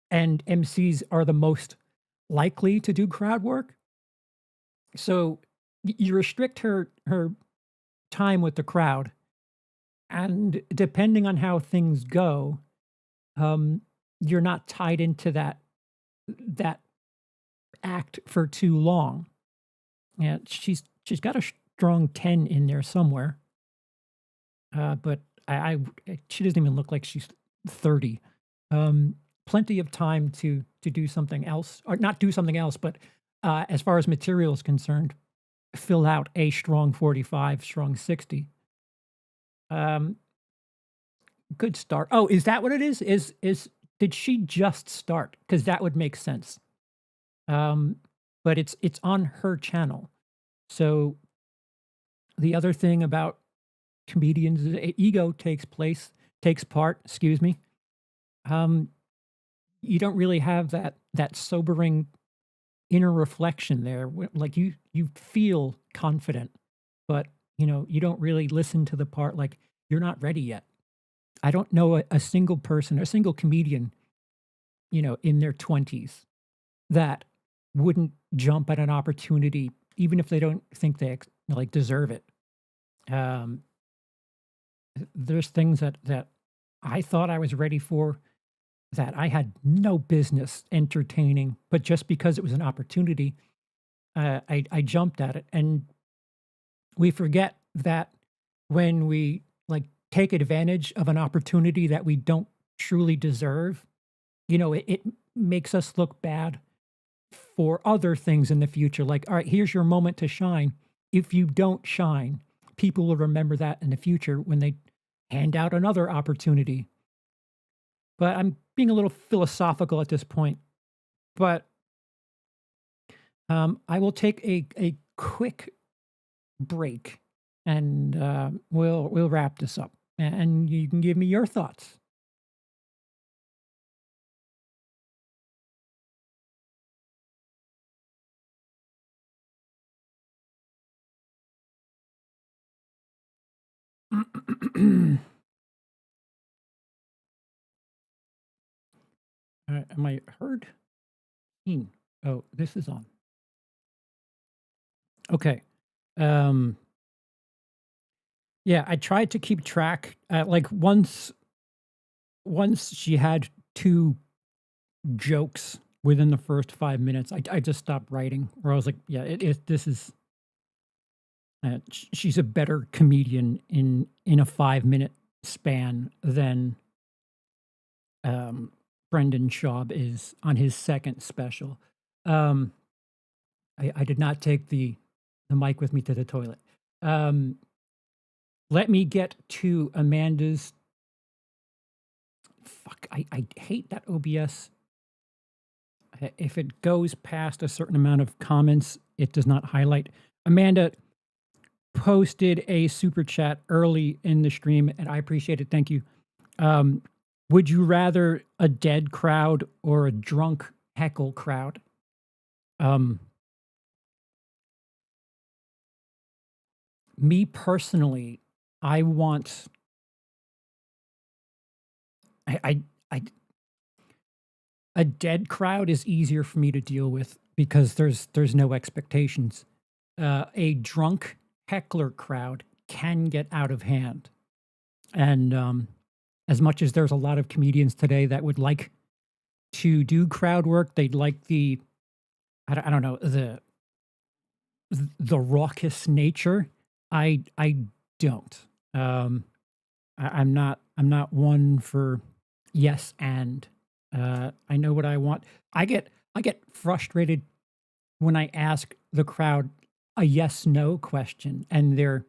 A: and MCs are the most likely to do crowd work. So you restrict her time with the crowd, and depending on how things go, you're not tied into that act for too long. Yeah, she's got a strong 10 in there somewhere, but she doesn't even look like she's 30. Plenty of time to do something else, or not do something else, but as far as material is concerned, fill out a strong 45, strong 60. Good start. Oh, is that what it is? Did she just start? Because that would make sense. But it's on her channel. So the other thing about comedians is ego takes part, excuse me. You don't really have that sobering inner reflection there. Like you feel confident, but you don't really listen to the part like you're not ready yet. I don't know a single person, a single comedian, in their 20s that wouldn't jump at an opportunity, even if they don't think they deserve it. There's things that I thought I was ready for that I had no business entertaining, but just because it was an opportunity, I jumped at it. And we forget that when we take advantage of an opportunity that we don't truly deserve, it makes us look bad for other things in the future. Like, all right, here's your moment to shine. If you don't shine, people will remember that in the future when they hand out another opportunity. But I'm being a little philosophical at this point. But I will take a quick break, and we'll wrap this up, and you can give me your thoughts. Am I heard? Oh, this is on. Okay. Yeah, I tried to keep track. Once she had two jokes within the first 5 minutes, I just stopped writing. Where I was like, yeah, this is. She's a better comedian in a 5 minute span than Brendan Shaub is on his second special. I did not take the mic with me to the toilet. Let me get to Amanda's. Fuck, I hate that OBS. If it goes past a certain amount of comments, it does not highlight. Amanda posted a super chat early in the stream, and I appreciate it. Thank you. Would you rather a dead crowd or a drunk heckle crowd? Me personally, I want. A dead crowd is easier for me to deal with because there's no expectations. A drunk heckler crowd can get out of hand, and as much as there's a lot of comedians today that would like to do crowd work, they'd like I don't know, the raucous nature. I don't. I'm not one for yes and. I know what I want. I get frustrated when I ask the crowd a yes no question and they're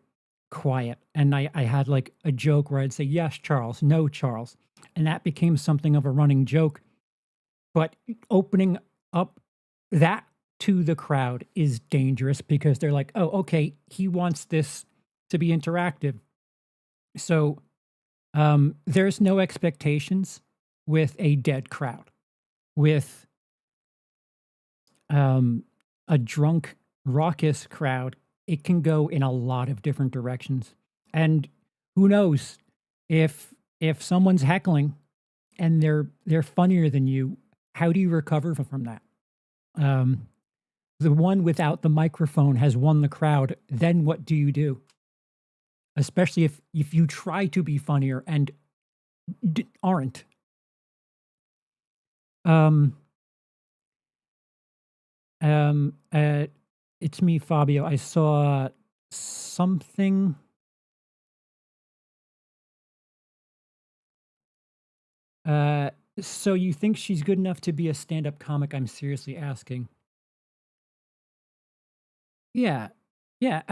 A: quiet. And I had like a joke where I'd say yes Charles, no Charles, and that became something of a running joke. But opening up that to the crowd is dangerous because they're like, oh, okay, he wants this to be interactive. So there's no expectations with a dead crowd. With um, a drunk, raucous crowd, it can go in a lot of different directions. And who knows if someone's heckling and they're funnier than you, how do you recover from that? Um, the one without the microphone has won the crowd. Then what do you do? Especially if you try to be funnier and aren't. Um, um, uh, it's me, Fabio. I saw something. Uh, so you think she's good enough to be a stand-up comic? I'm seriously asking. Yeah, yeah.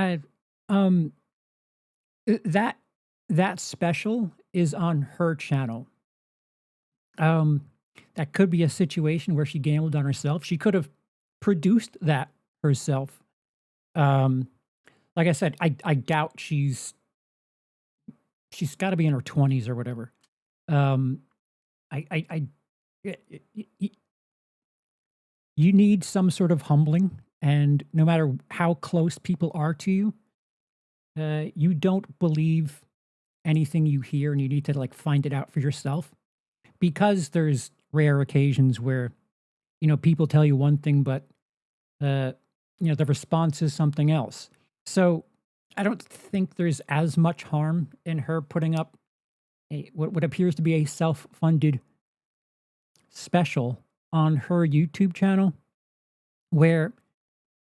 A: Um, that that special is on her channel. Um, that could be a situation where she gambled on herself. She could have produced that herself. Um, like I said, I doubt she's got to be in her 20s or whatever. Um, I y- y- y- you need some sort of humbling, and no matter how close people are to you, you don't believe anything you hear, and you need to like find it out for yourself because there's rare occasions where people tell you one thing, but uh, the response is something else. So I don't think there's as much harm in her putting up what appears to be a self-funded special on her YouTube channel, where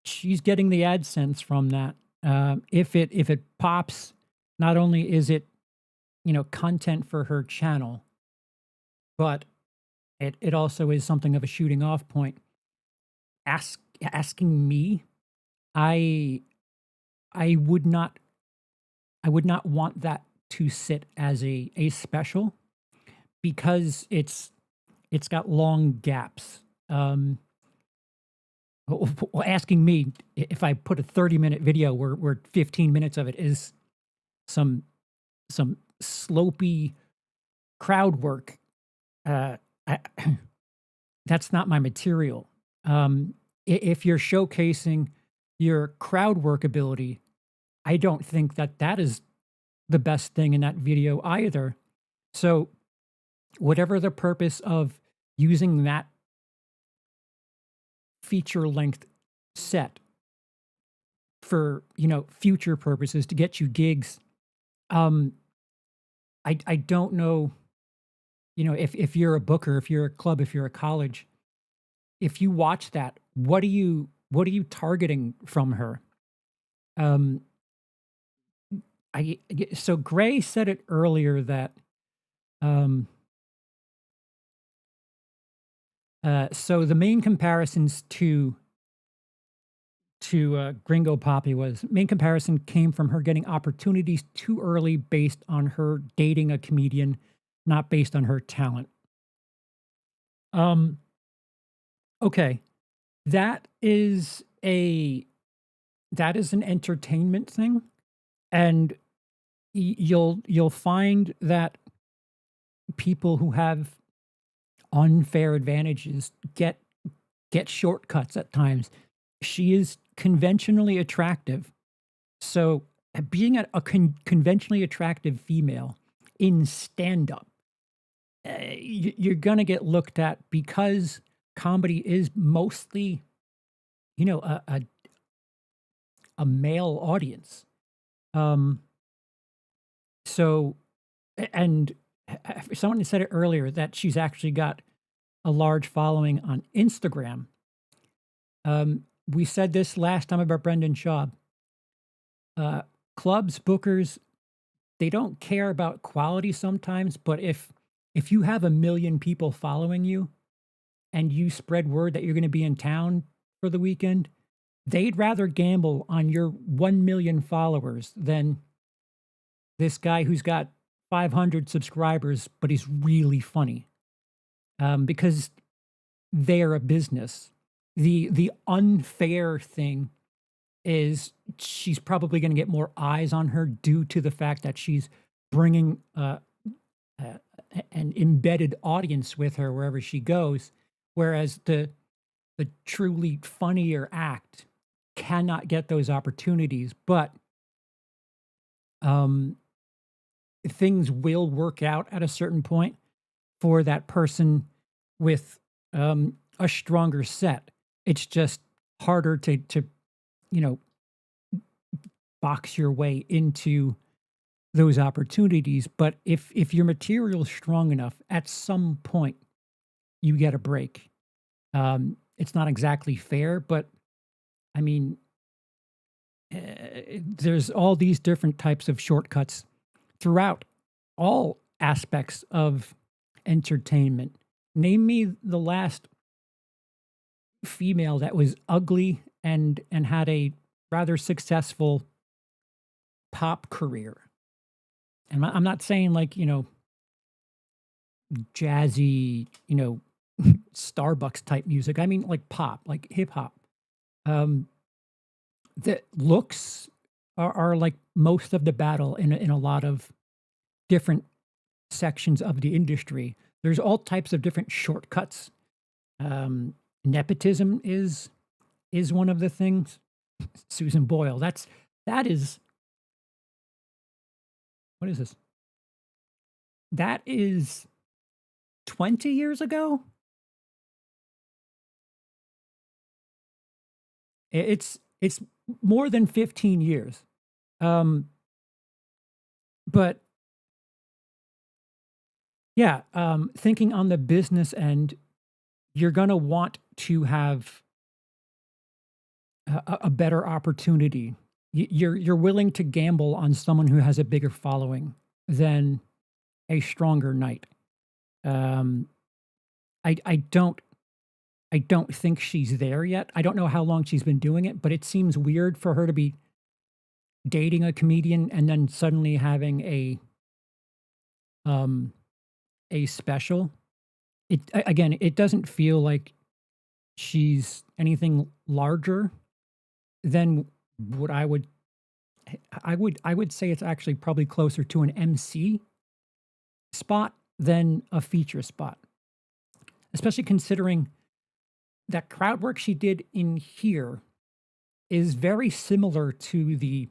A: she's getting the AdSense from that. If it pops, not only is it content for her channel, but it also is something of a shooting off point. Asking me, I I would not I would not want that to sit as a special because it's got long gaps. Asking me if I put a 30-minute video where 15 minutes of it is some some slopey crowd work, uh, I, that's not my material. If you're showcasing your crowd work ability, I don't think that is the best thing in that video either. So, whatever the purpose of using that feature length set for, future purposes to get you gigs, um, I don't know, if you're a booker, if you're a club, if you're a college, if you watch that, what are you targeting from her? Um, so Gray said it earlier that um so the main comparisons to Gringo Poppy was main comparison came from her getting opportunities too early based on her dating a comedian, not based on her talent. Um, okay, that is a that is an entertainment thing, and you'll find that people who have unfair advantages get shortcuts at times. She is conventionally attractive. So, being conventionally attractive female in stand up, you're going to get looked at because comedy is mostly, a male audience. Um, so, and someone said it earlier that she's actually got a large following on Instagram. We said this last time about Brendan Shaub. Uh, Clubs, bookers, they don't care about quality sometimes, but if you have 1 million people following you and you spread word that you're going to be in town for the weekend, they'd rather gamble on your 1 million followers than this guy who's got 500 subscribers, but he's really funny, because they're a business. The unfair thing is she's probably going to get more eyes on her due to the fact that she's bringing an embedded audience with her wherever she goes, whereas the truly funnier act cannot get those opportunities. But things will work out at a certain point for that person with a stronger set. It's just harder to you know box your way into those opportunities. But if your material is strong enough, at some point you get a break. It's not exactly fair, but I mean, there's all these different types of shortcuts throughout all aspects of entertainment. Name me the last female that was ugly and had a rather successful pop career. And I'm not saying like, jazzy, Starbucks type music. I mean like pop, like hip hop. The looks are like most of the battle in a lot of different sections of the industry. There's all types of different shortcuts. Nepotism is one of the things. Susan Boyle. That is what is this? That is 20 years ago. It's more than 15 years. But yeah, thinking on the business end, you're gonna want to have a better opportunity. You're willing to gamble on someone who has a bigger following than a stronger night. Um, I don't think she's there yet. I don't know how long she's been doing it, but it seems weird for her to be dating a comedian and then suddenly having a special. Again, it doesn't feel like she's anything larger than what I would say it's actually probably closer to an MC spot than a feature spot. Especially considering that crowd work she did in here is very similar to the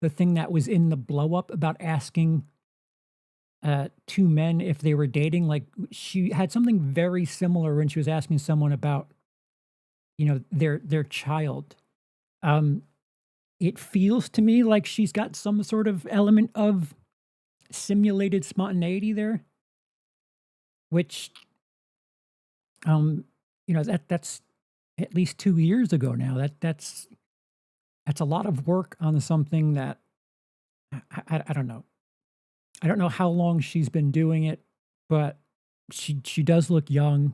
A: thing that was in the blow up about asking two men if they were dating. Like she had something very similar when she was asking someone about their child. It feels to me like she's got some sort of element of simulated spontaneity there, which that's at least 2 years ago now. That's a lot of work on something that I don't know. I don't know how long she's been doing it, but she does look young.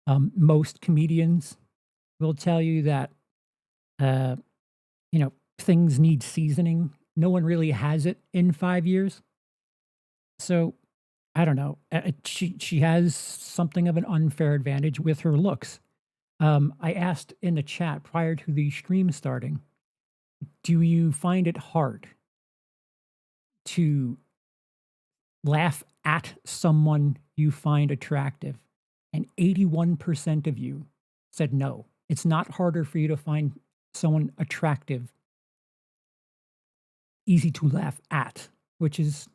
A: Most comedians will tell you that things need seasoning. No one really has it in 5 years. So I don't know. She has something of an unfair advantage with her looks. I asked in the chat prior to the stream starting, do you find it hard to laugh at someone you find attractive? And 81% of you said no. It's not harder for you to find someone attractive, easy to laugh at, which is,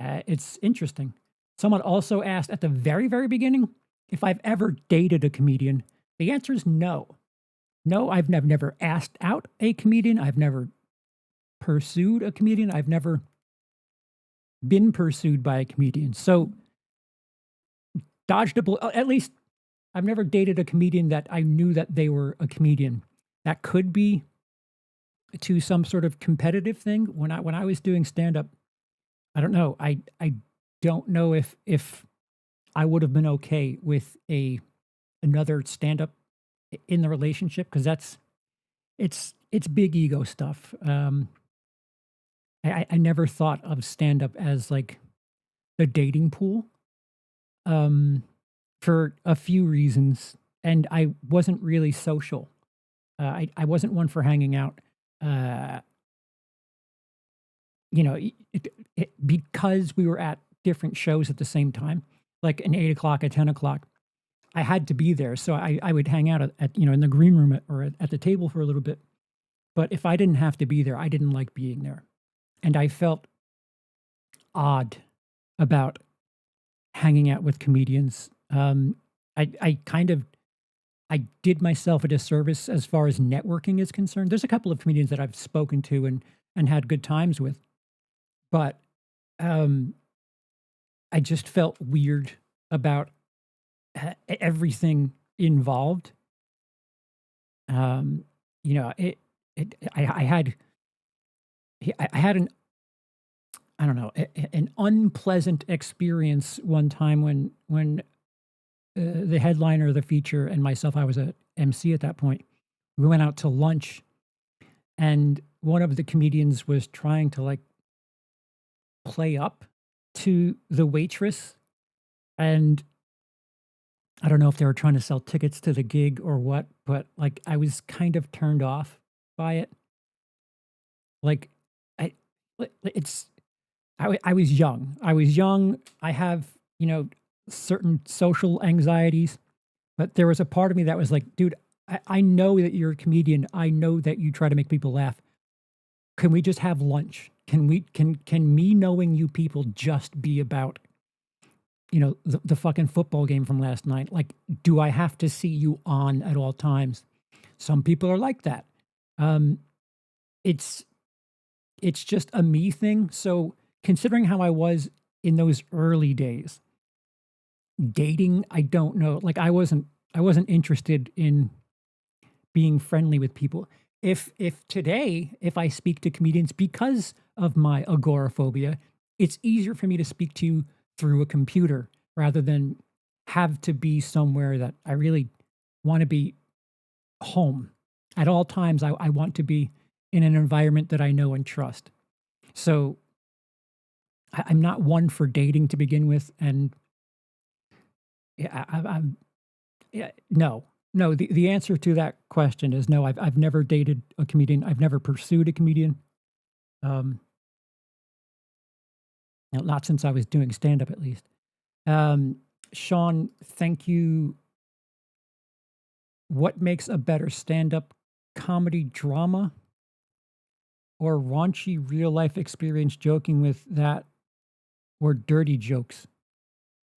A: it's interesting. Someone also asked at the very, very beginning if I've ever dated a comedian. The answer is no. No, I've never asked out a comedian. I've never pursued a comedian. I've never been pursued by a comedian. So, dodged a bullet. At least I've never dated a comedian that I knew that they were a comedian. That could be to some sort of competitive thing. When I was doing stand-up, I don't know. I don't know if I would have been okay with another stand-up in the relationship because it's big ego stuff. I never thought of stand-up as like the dating pool um, for a few reasons, and I wasn't really social. I wasn't one for hanging out. Uh, because we were at different shows at the same time, like an 8 o'clock, a 10 o'clock. I had to be there, so I would hang out at in the green room or at the table for a little bit. But if I didn't have to be there, I didn't like being there, and I felt odd about hanging out with comedians. I kind of I did myself a disservice as far as networking is concerned. There's a couple of comedians that I've spoken to and had good times with, but um, I just felt weird about everything involved. Um, I had I had I don't know an unpleasant experience one time when the headliner of the feature and myself, I was a MC at that point. We went out to lunch, and one of the comedians was trying to like play up to the waitress, and I don't know if they were trying to sell tickets to the gig or what, but like I was kind of turned off by it. Like I, it's I was young. I was young. I have certain social anxieties, but there was a part of me that was like, dude, I know that you're a comedian. I know that you try to make people laugh. Can we just have lunch? Can me knowing you people just be about the fucking football game from last night? Like, do I have to see you on at all times? Some people are like that. Um, it's it's just a me thing. So considering how I was in those early days, dating, I don't know. Like I wasn't interested in being friendly with people. If today, if I speak to comedians because of my agoraphobia, it's easier for me to speak to you through a computer rather than have to be somewhere that I really want to be home. At all times, I want to be in an environment that I know and trust. So I'm not one for dating to begin with, and I'm yeah, no, no. The answer to that question is no. I've never dated a comedian. I've never pursued a comedian. Um, not since I was doing stand up, at least. Um, Sean, thank you. What makes a better stand up comedy drama or raunchy real life experience joking with that or dirty jokes?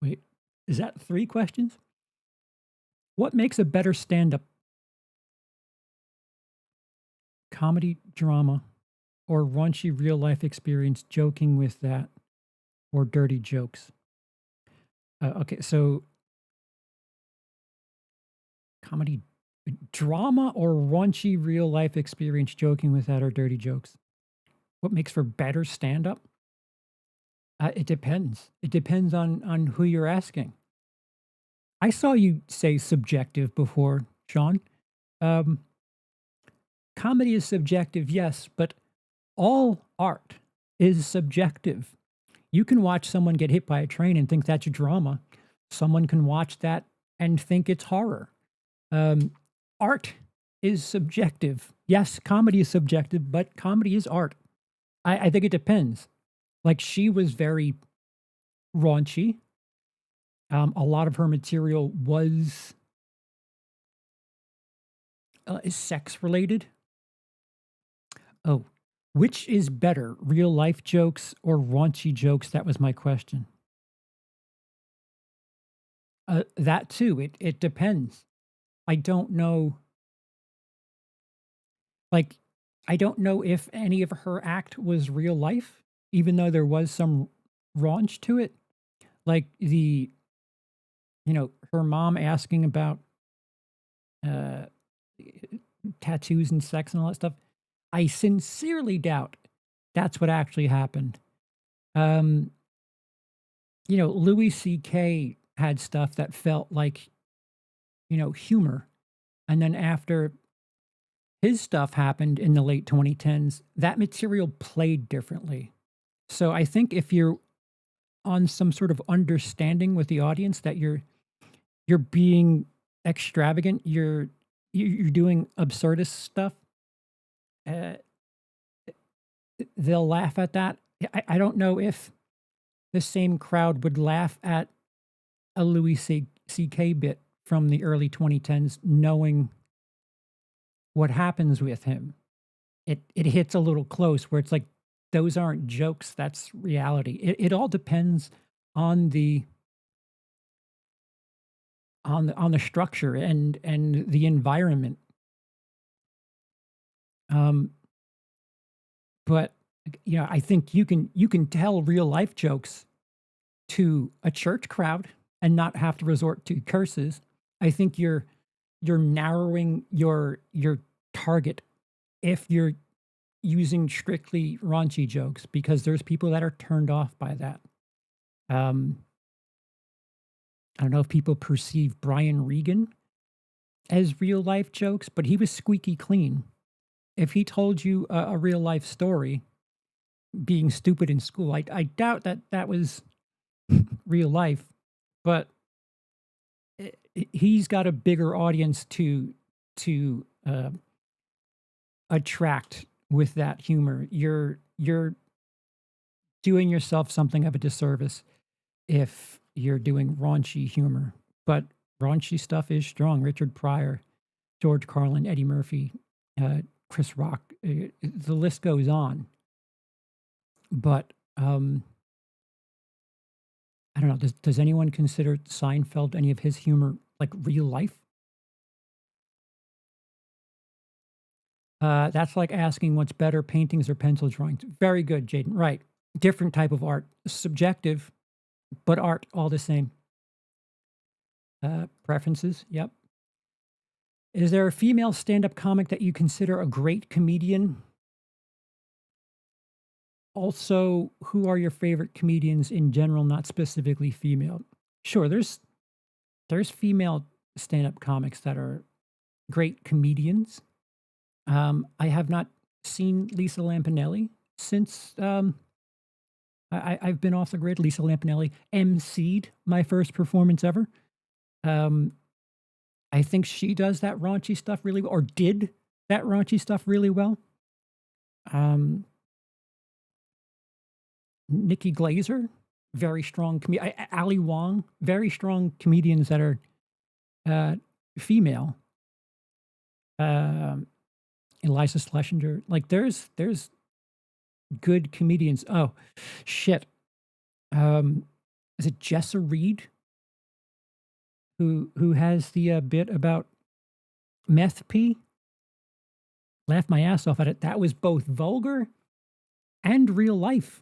A: Wait, is that three questions? What makes a better stand up comedy drama or raunchy real life experience joking with that or dirty jokes? Okay, so comedy drama or raunchy real life experience joking with that or dirty jokes? What makes for better stand up? It depends. It depends on who you're asking. I saw you say subjective before, Sean. Um, Comedy is subjective, yes, but all art is subjective. You can watch someone get hit by a train and think that's a drama. Someone can watch that and think it's horror. Um, Art is subjective. Yes, comedy is subjective, but comedy is art. I think it depends. Like she was very raunchy. A lot of her material was is sex related. Oh, which is better, real life jokes or raunchy jokes? That was my question. That too. It depends. I don't know. Like, I don't know if any of her act was real life, even though there was some raunch to it. Like her mom asking about uh, tattoos and sex and all that stuff. I sincerely doubt that's what actually happened. Um, Louis C.K. had stuff that felt like, humor. And then after his stuff happened in the late 2010s, that material played differently. So I think if you're on some sort of understanding with the audience that you're being extravagant, you're doing absurdist stuff, uh, they'll laugh at that. I don't know if the same crowd would laugh at a C.K. bit from the early 2010s, knowing what happens with him. It hits a little close where it's like those aren't jokes, that's reality. It all depends on the structure and the environment. Um, but I think you can tell real life jokes to a church crowd and not have to resort to curses. I think you're narrowing your target if you're using strictly raunchy jokes because there's people that are turned off by that. Um, I don't know if people perceive Brian Regan as real life jokes, but he was squeaky clean. If he told you a real life story, being stupid in school, I doubt that was real life, but he's got a bigger audience to attract with that humor. You're doing yourself something of a disservice if you're doing raunchy humor. But raunchy stuff is strong. Richard Pryor, George Carlin, Eddie Murphy, Chris Rock. The list goes on. But I don't know. Does anyone consider Seinfeld, any of his humor, like real life? That's like asking what's better, paintings or pencil drawings. Very good, Jaden. Right. Different type of art. Subjective, but art all the same. Preferences. Yep. Is there a female stand-up comic that you consider a great comedian? Also, who are your favorite comedians in general, not specifically female? Sure, there's female stand-up comics that are great comedians. I have not seen Lisa Lampanelli since I've been off the grid. Lisa Lampanelli emceed my first performance ever. I think she does that raunchy stuff really well, or did that raunchy stuff really well. Nikki Glazer, very strong. Ali Wong, very strong comedians that are female. Eliza Schlesinger, like there's good comedians. Oh, shit. Is it Jessa Reed who has the bit about meth pee? Laughed my ass off at it. That was both vulgar and real life.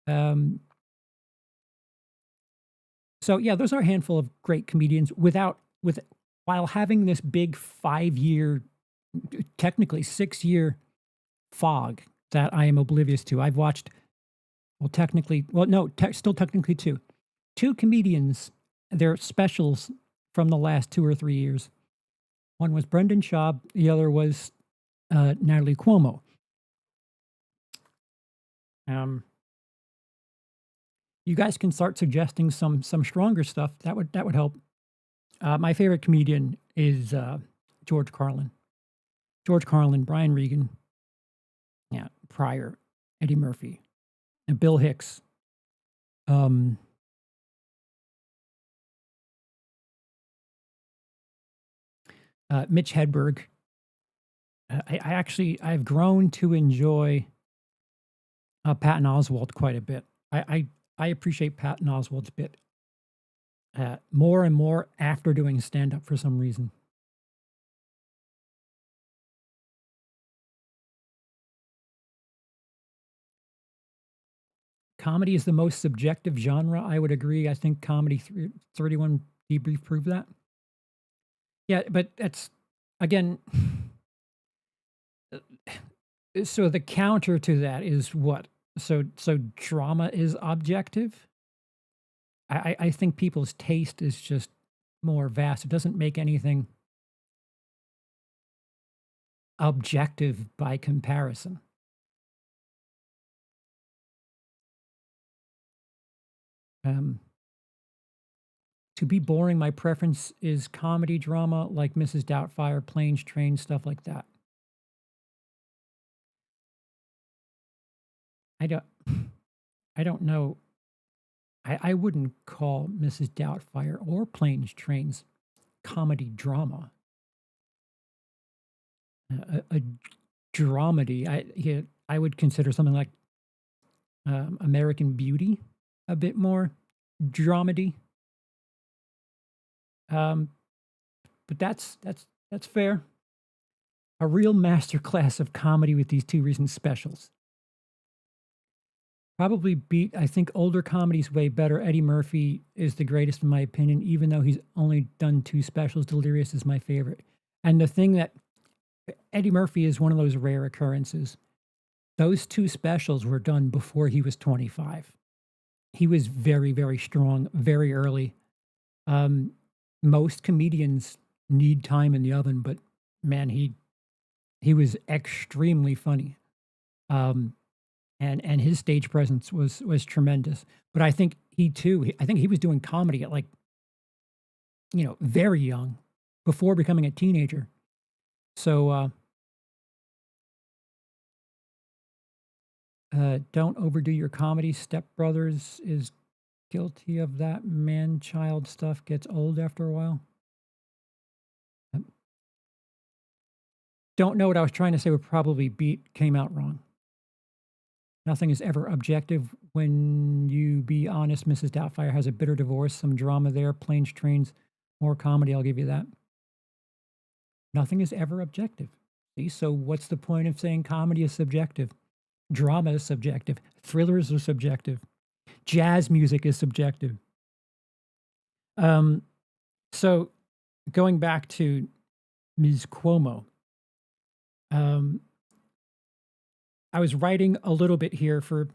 A: So yeah, those are a handful of great comedians while having this big 5-year, technically 6-year fog that I am oblivious to. I've watched, still technically two comedians, their specials from the last 2 or 3 years. One was Brendan Shaub, the other was Natalie Cuomo. You guys can start suggesting some stronger stuff. That would help. My favorite comedian is George Carlin. George Carlin, Brian Regan, yeah, Pryor, Eddie Murphy, and Bill Hicks. Mitch Hedberg. I've grown to enjoy Patton Oswalt quite a bit. I appreciate Patton Oswalt's bit more and more after doing stand-up for some reason. Comedy is the most subjective genre. I would agree. I think Comedy 31 Debrief proved that. Yeah, but that's, again, so the counter to that is what? So drama is objective. I think people's taste is just more vast. It doesn't make anything objective by comparison. Um, to be boring, my preference is comedy drama like Mrs. Doubtfire, Planes, Trains, stuff like that. I don't I don't know. I wouldn't call Mrs. Doubtfire or Planes, Trains comedy drama. A dramedy. I would consider something like American Beauty a bit more dramedy. Um, but that's fair. A real masterclass of comedy with these two recent specials. Probably beat, I think older comedy's way better. Eddie Murphy is the greatest in my opinion, even though he's only done two specials. Delirious is my favorite. And the thing that Eddie Murphy is one of those rare occurrences. Those two specials were done before he was 25. He was very, very strong, very early. Most comedians need time in the oven, but man, he was extremely funny. And his stage presence was tremendous. But I think I think he was doing comedy at like, very young, before becoming a teenager. So don't overdo your comedy. Step Brothers is guilty of that. Man-child stuff gets old after a while. Don't know what I was trying to say, would probably beat came out wrong. Nothing is ever objective. When you be honest, Mrs. Doubtfire has a bitter divorce, some drama there, Planes, Trains, more comedy, I'll give you that. Nothing is ever objective. See, so what's the point of saying comedy is subjective? Drama is subjective. Thrillers are subjective. Jazz music is subjective. So going back to Ms. Cuomo, I was writing a little bit here for,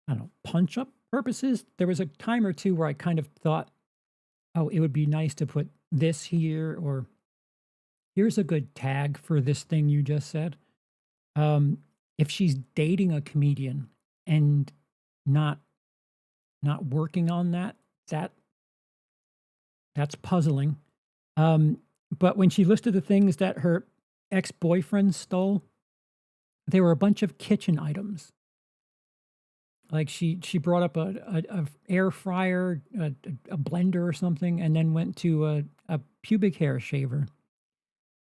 A: I don't know, punch-up purposes. There was a time or two where I kind of thought, oh, it would be nice to put this here, or here's a good tag for this thing you just said. If she's dating a comedian and not working on that's puzzling. But when she listed the things that her ex-boyfriend stole, there were a bunch of kitchen items. Like she brought up a air fryer, a blender or something, and then went to a pubic hair shaver.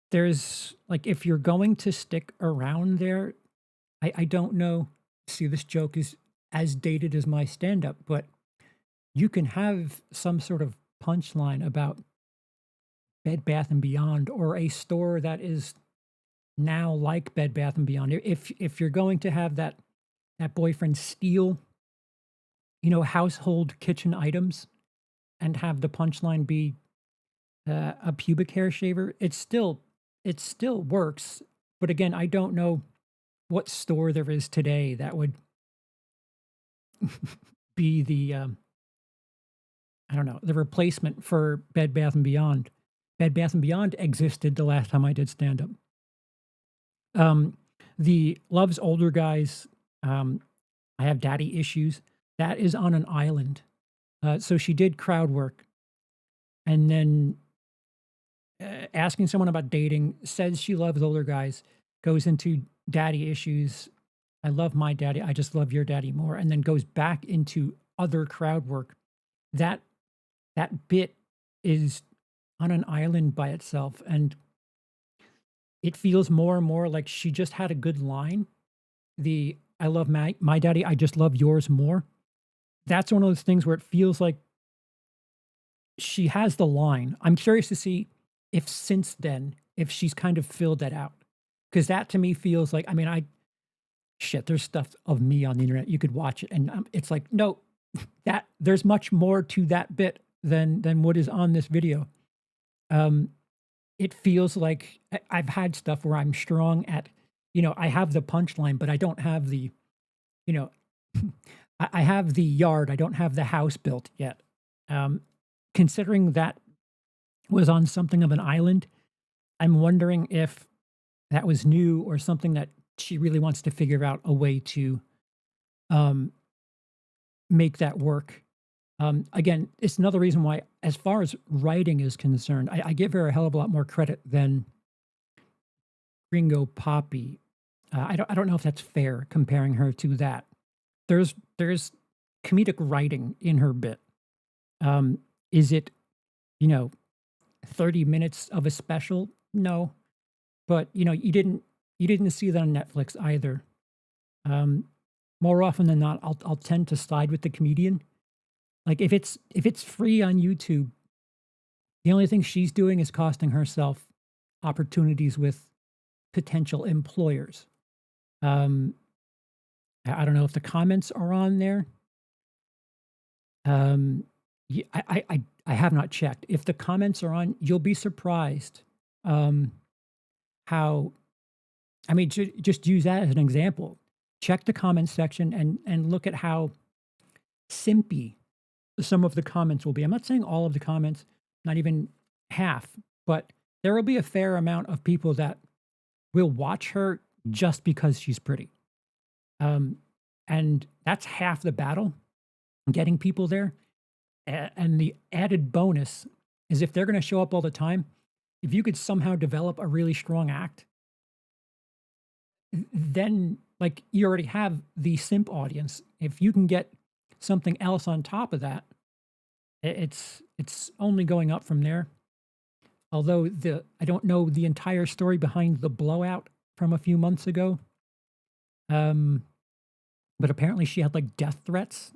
A: There's like, if you're going to stick around there, I don't know. See, this joke is as dated as my stand-up, but you can have some sort of punchline about Bed Bath and Beyond, or a store that is now like Bed Bath and Beyond. If you're going to have that boyfriend steal, household kitchen items, and have the punchline be a pubic hair shaver, it still works. But again, I don't know what store there is today that would be the I don't know, the replacement for Bed Bath and Beyond. Bed Bath and Beyond existed the last time I did stand up. The Loves Older Guys, I Have Daddy Issues, that is on an island. So she did crowd work, and then asking someone about dating, says she loves older guys, goes into daddy issues. I love my daddy. I just love your daddy more. And then goes back into other crowd work. That bit is on an island by itself. And it feels more and more like she just had a good line. I love my daddy. I just love yours more. That's one of those things where it feels like she has the line. I'm curious to see if since then, if she's kind of filled that out. Because that to me feels like, there's stuff of me on the internet. You could watch it. And it's like, no, there's much more to that bit than what is on this video. It feels like I've had stuff where I'm strong at, I have the punchline, but I don't have the you know, I have the yard, I don't have the house built yet. Um, Considering that was on something of an island, I'm wondering if that was new or something that she really wants to figure out a way to um, make that work. Again, it's another reason why, as far as writing is concerned, I give her a hell of a lot more credit than Gringo Poppy. I don't know if that's fair comparing her to that. There's comedic writing in her bit. Is it, you know, 30 minutes of a special? No, but you didn't see that on Netflix either. Um, More often than not, I'll tend to side with the comedian. Like if it's free on YouTube, the only thing she's doing is costing herself opportunities with potential employers. Um, I don't know if the comments are on there. Um, I have not checked. If the comments are on, you'll be surprised um, how. I mean, just use that as an example. Check the comments section and look at how simpy some of the comments will be. I'm not saying all of the comments, not even half, but there will be a fair amount of people that will watch her just because she's pretty. Um, and that's half the battle, getting people there. And the added bonus is if they're going to show up all the time, if you could somehow develop a really strong act, then like you already have the simp audience. If you can get something else on top of that, it's only going up from there. Although I don't know the entire story behind the blowout from a few months ago. Um, but apparently she had like death threats.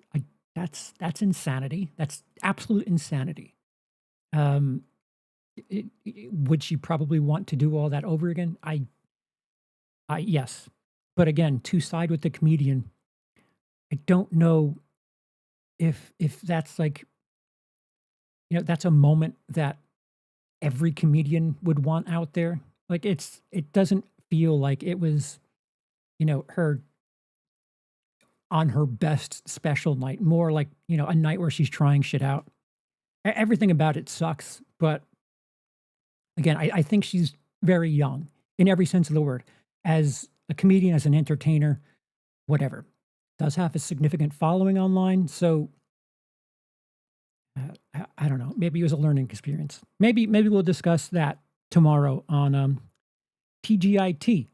A: That's insanity. That's absolute insanity. Um, would she probably want to do all that over again? I yes, but again, to side with the comedian, I don't know if that's like that's a moment that every comedian would want out there. Like it doesn't feel like it was her on her best special night. More like a night where she's trying shit out. Everything about it sucks, but again, I think she's very young in every sense of the word. As a comedian, as an entertainer, whatever. Does have a significant following online, so I don't know. Maybe it was a learning experience. Maybe we'll discuss that tomorrow on TGIT.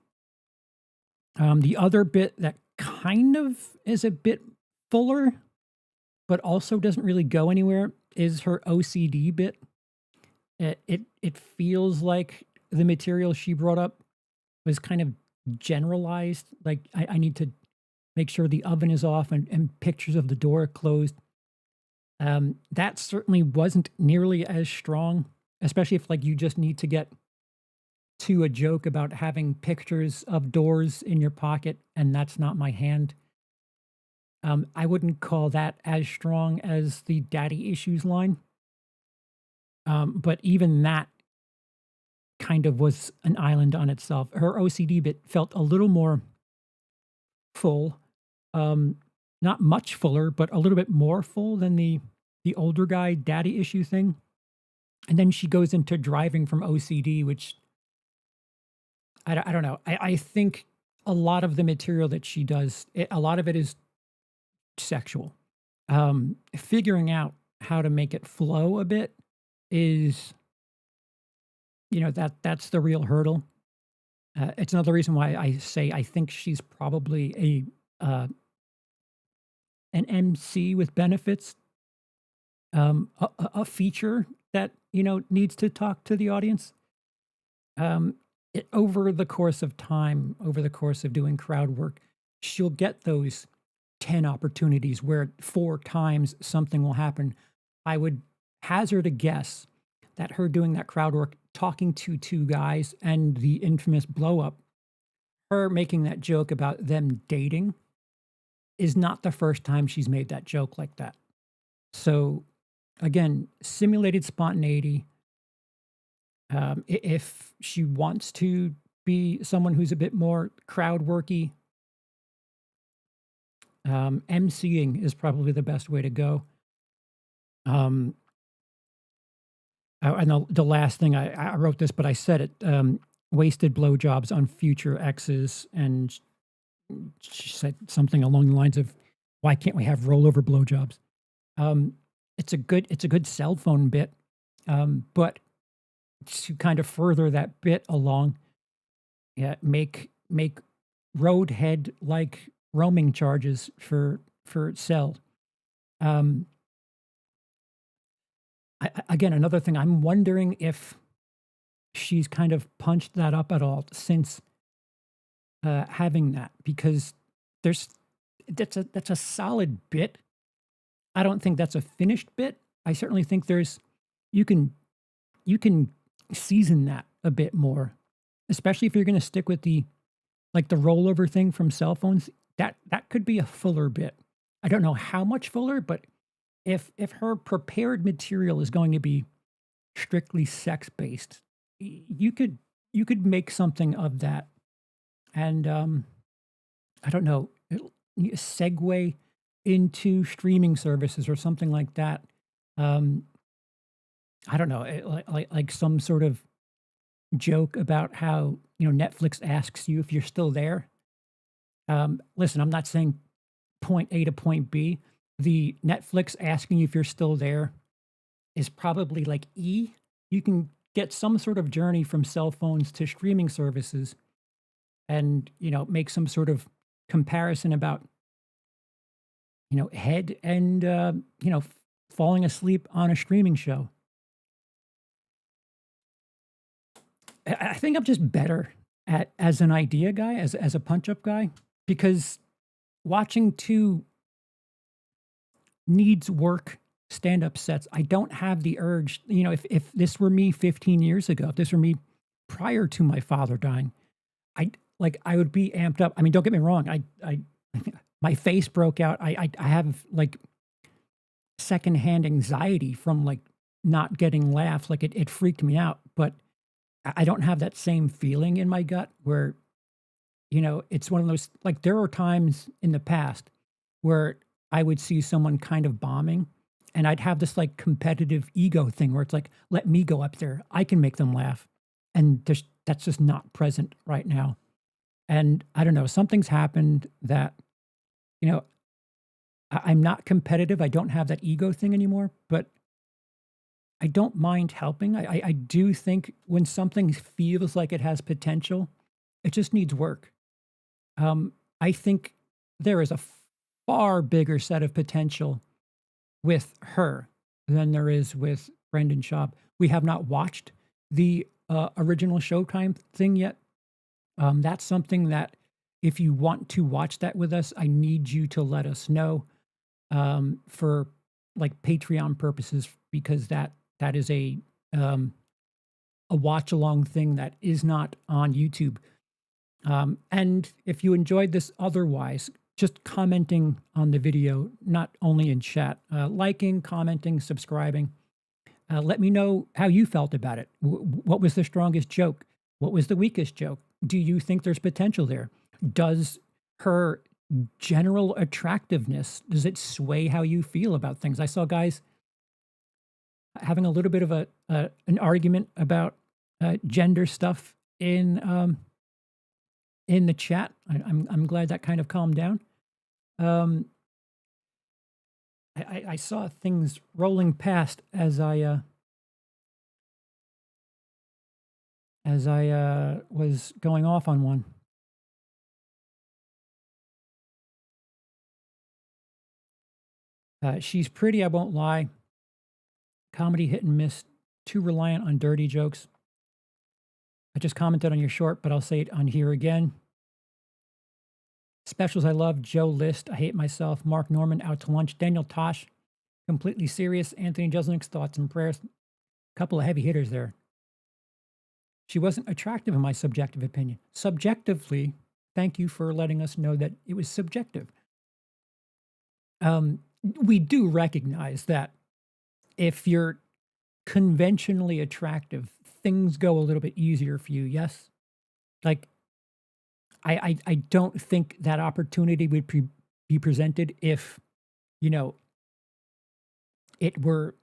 A: The other bit that kind of is a bit fuller, but also doesn't really go anywhere, is her OCD bit. It feels like the material she brought up was kind of generalized. Like I need to make sure the oven is off and pictures of the door closed. That certainly wasn't nearly as strong, especially if like you just need to get to a joke about having pictures of doors in your pocket and that's not my hand. I wouldn't call that as strong as the daddy issues line. But even that kind of was an island on itself. Her OCD bit felt a little more full, not much fuller, but a little bit more full than the older guy daddy issue thing. And then she goes into driving from OCD, which I don't know. I think a lot of the material that she does, a lot of it is sexual. Figuring out how to make it flow a bit is, that's the real hurdle. It's another reason why I say I think she's probably an MC with benefits, a feature that needs to talk to the audience. Over the course of time, over the course of doing crowd work, she'll get those 10 opportunities where 4 times something will happen. I would hazard a guess that her doing that crowd work, talking to 2 guys, and the infamous blow up, her making that joke about them dating, is not the first time she's made that joke like that. So, again, simulated spontaneity. If she wants to be someone who's a bit more crowd worky, MCing is probably the best way to go. Um, and the last thing I wrote this, but I said it. Wasted blowjobs on future exes, and she said something along the lines of, "Why can't we have rollover blowjobs?" Um, it's a good cell phone bit, but to kind of further that bit along, yeah, make roadhead like roaming charges for cell. Um, again, another thing, I'm wondering if she's kind of punched that up at all since having that, because there's that's a solid bit. I don't think that's a finished bit. I certainly think there's you can you can season that a bit more, especially if you're going to stick with the like the rollover thing from cell phones. That could be a fuller bit. I don't know how much fuller, but if her prepared material is going to be strictly sex based, you could make something of that, and I don't know, segue into streaming services or something like that. Um, I don't know, like some sort of joke about how Netflix asks you if you're still there. Listen, I'm not saying point A to point B. The Netflix asking you if you're still there is probably like E. You can get some sort of journey from cell phones to streaming services, and make some sort of comparison about head and falling asleep on a streaming show. I think I'm just better at as an idea guy, as a punch up guy, because watching two needs work stand up sets, I don't have the urge. If this were me 15 years ago, if this were me prior to my father dying, I would be amped up. I mean, don't get me wrong. I my face broke out. I have like secondhand anxiety from like not getting laughs. Like it freaked me out, but I don't have that same feeling in my gut where, it's one of those, like there are times in the past where I would see someone kind of bombing and I'd have this like competitive ego thing where it's like, let me go up there. I can make them laugh. And that's just not present right now. And I don't know, something's happened that, I'm not competitive. I don't have that ego thing anymore, but I don't mind helping. I do think when something feels like it has potential, it just needs work. I think there is a far bigger set of potential with her than there is with Brendan Schaub. We have not watched the original Showtime thing yet. That's something that if you want to watch that with us, I need you to let us know for like Patreon purposes, because that is a watch along thing that is not on YouTube. And if you enjoyed this otherwise, just commenting on the video, not only in chat, liking, commenting, subscribing. Let me know how you felt about it. What was the strongest joke? What was the weakest joke? Do you think there's potential there? Does her general attractiveness, does it sway how you feel about things? I saw guys having a little bit of an argument about gender stuff in the chat. I'm glad that kind of calmed down. I saw things rolling past as I was going off on one. She's pretty, I won't lie. Comedy hit and miss. Too reliant on dirty jokes. I just commented on your short, but I'll say it on here again. Specials I love. Joe List, I hate myself. Mark Norman, out to lunch. Daniel Tosh, completely serious. Anthony Jeselnik's thoughts and prayers. Couple of heavy hitters there. She wasn't attractive in my subjective opinion. Subjectively, thank you for letting us know that it was subjective. We do recognize that if you're conventionally attractive, things go a little bit easier for you, yes? Like, I don't think that opportunity would be presented if, you know, it were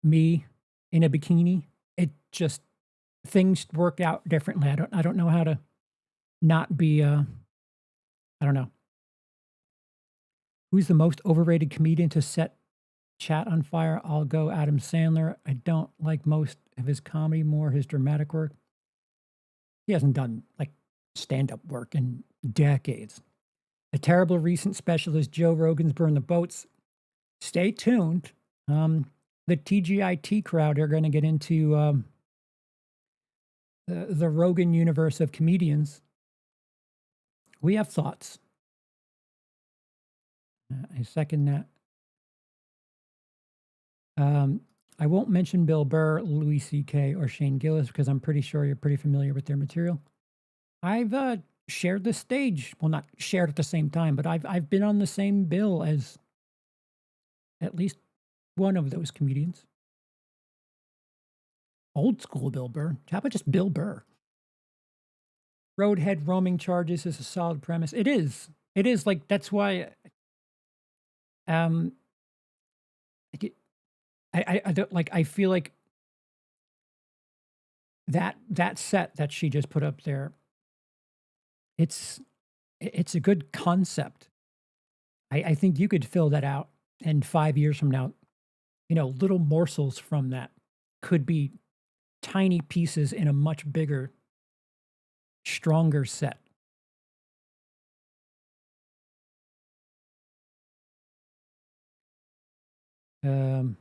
A: me in a bikini. It just things work out differently. I don't know how to not be I don't know. Who's the most overrated comedian to set chat on fire? I'll go Adam Sandler. I don't like most of his comedy, more his dramatic work. He hasn't done like stand-up work in decades. A terrible recent special is Joe Rogan's Burn the Boats. Stay tuned. The TGIT crowd are going to get into the Rogan universe of comedians. We have thoughts. I second that. I won't mention Bill Burr, Louis C.K., or Shane Gillis because I'm pretty sure you're pretty familiar with their material. I've shared the stage. Well, not shared at the same time, but I've been on the same bill as at least one of those comedians. Old school Bill Burr. How about just Bill Burr? Roadhead roaming charges is a solid premise. It is. It is like that's why. I don't like. I feel like that set that she just put up there. It's a good concept. I think you could fill that out, and 5 years from now, you know, little morsels from that could be tiny pieces in a much bigger, stronger set. Oh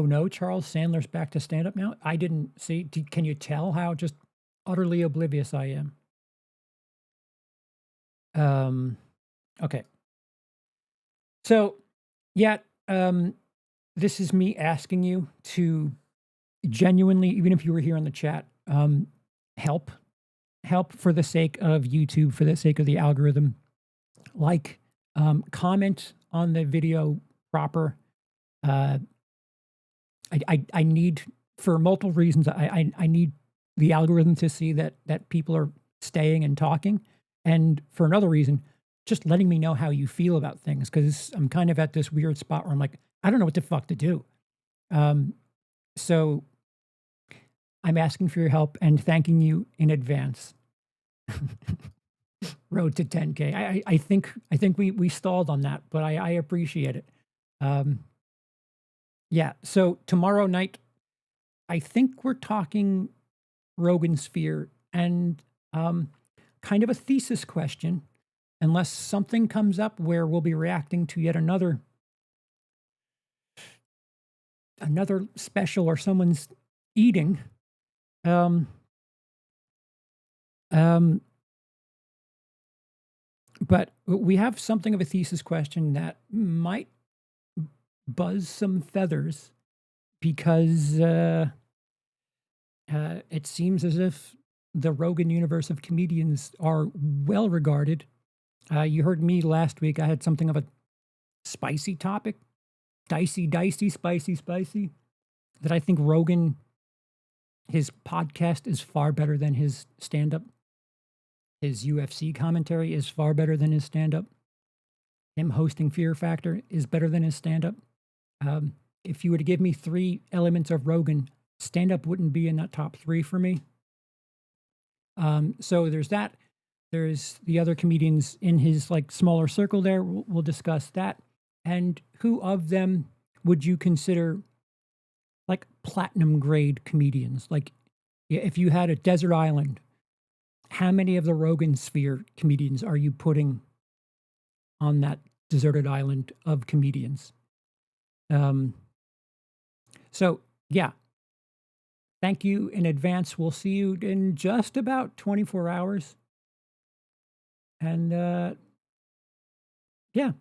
A: no, Charles Sandler's back to stand up now. I didn't see. Can you tell how just utterly oblivious I am? Okay. So, yeah, this is me asking you to genuinely, even if you were here in the chat, help for the sake of YouTube, for the sake of the algorithm. Like, comment on the video proper. I need, for multiple reasons, I need the algorithm to see that people are staying and talking. And for another reason, just letting me know how you feel about things, because I'm kind of at this weird spot where I'm like, I don't know what the fuck to do. So I'm asking for your help and thanking you in advance. Road to 10K. I think we stalled on that, but I appreciate it. Yeah. So tomorrow night, I think we're talking Rogan Sphere and kind of a thesis question, unless something comes up where we'll be reacting to yet another special or someone's eating. But we have something of a thesis question that might buzz some feathers because it seems as if the Rogan universe of comedians are well regarded. You heard me last week. I had something of a spicy topic, dicey, spicy, that I think Rogan, his podcast is far better than his stand-up. His UFC commentary is far better than his stand-up. Him hosting Fear Factor is better than his stand-up. If you were to give me 3 elements of Rogan, stand-up wouldn't be in that top 3 for me. So there's that. There's the other comedians in his like smaller circle there. We'll discuss that. And who of them would you consider like platinum grade comedians? Like if you had a desert island, how many of the Rogan Sphere comedians are you putting on that deserted island of comedians? So yeah, thank you in advance. We'll see you in just about 24 hours. And yeah,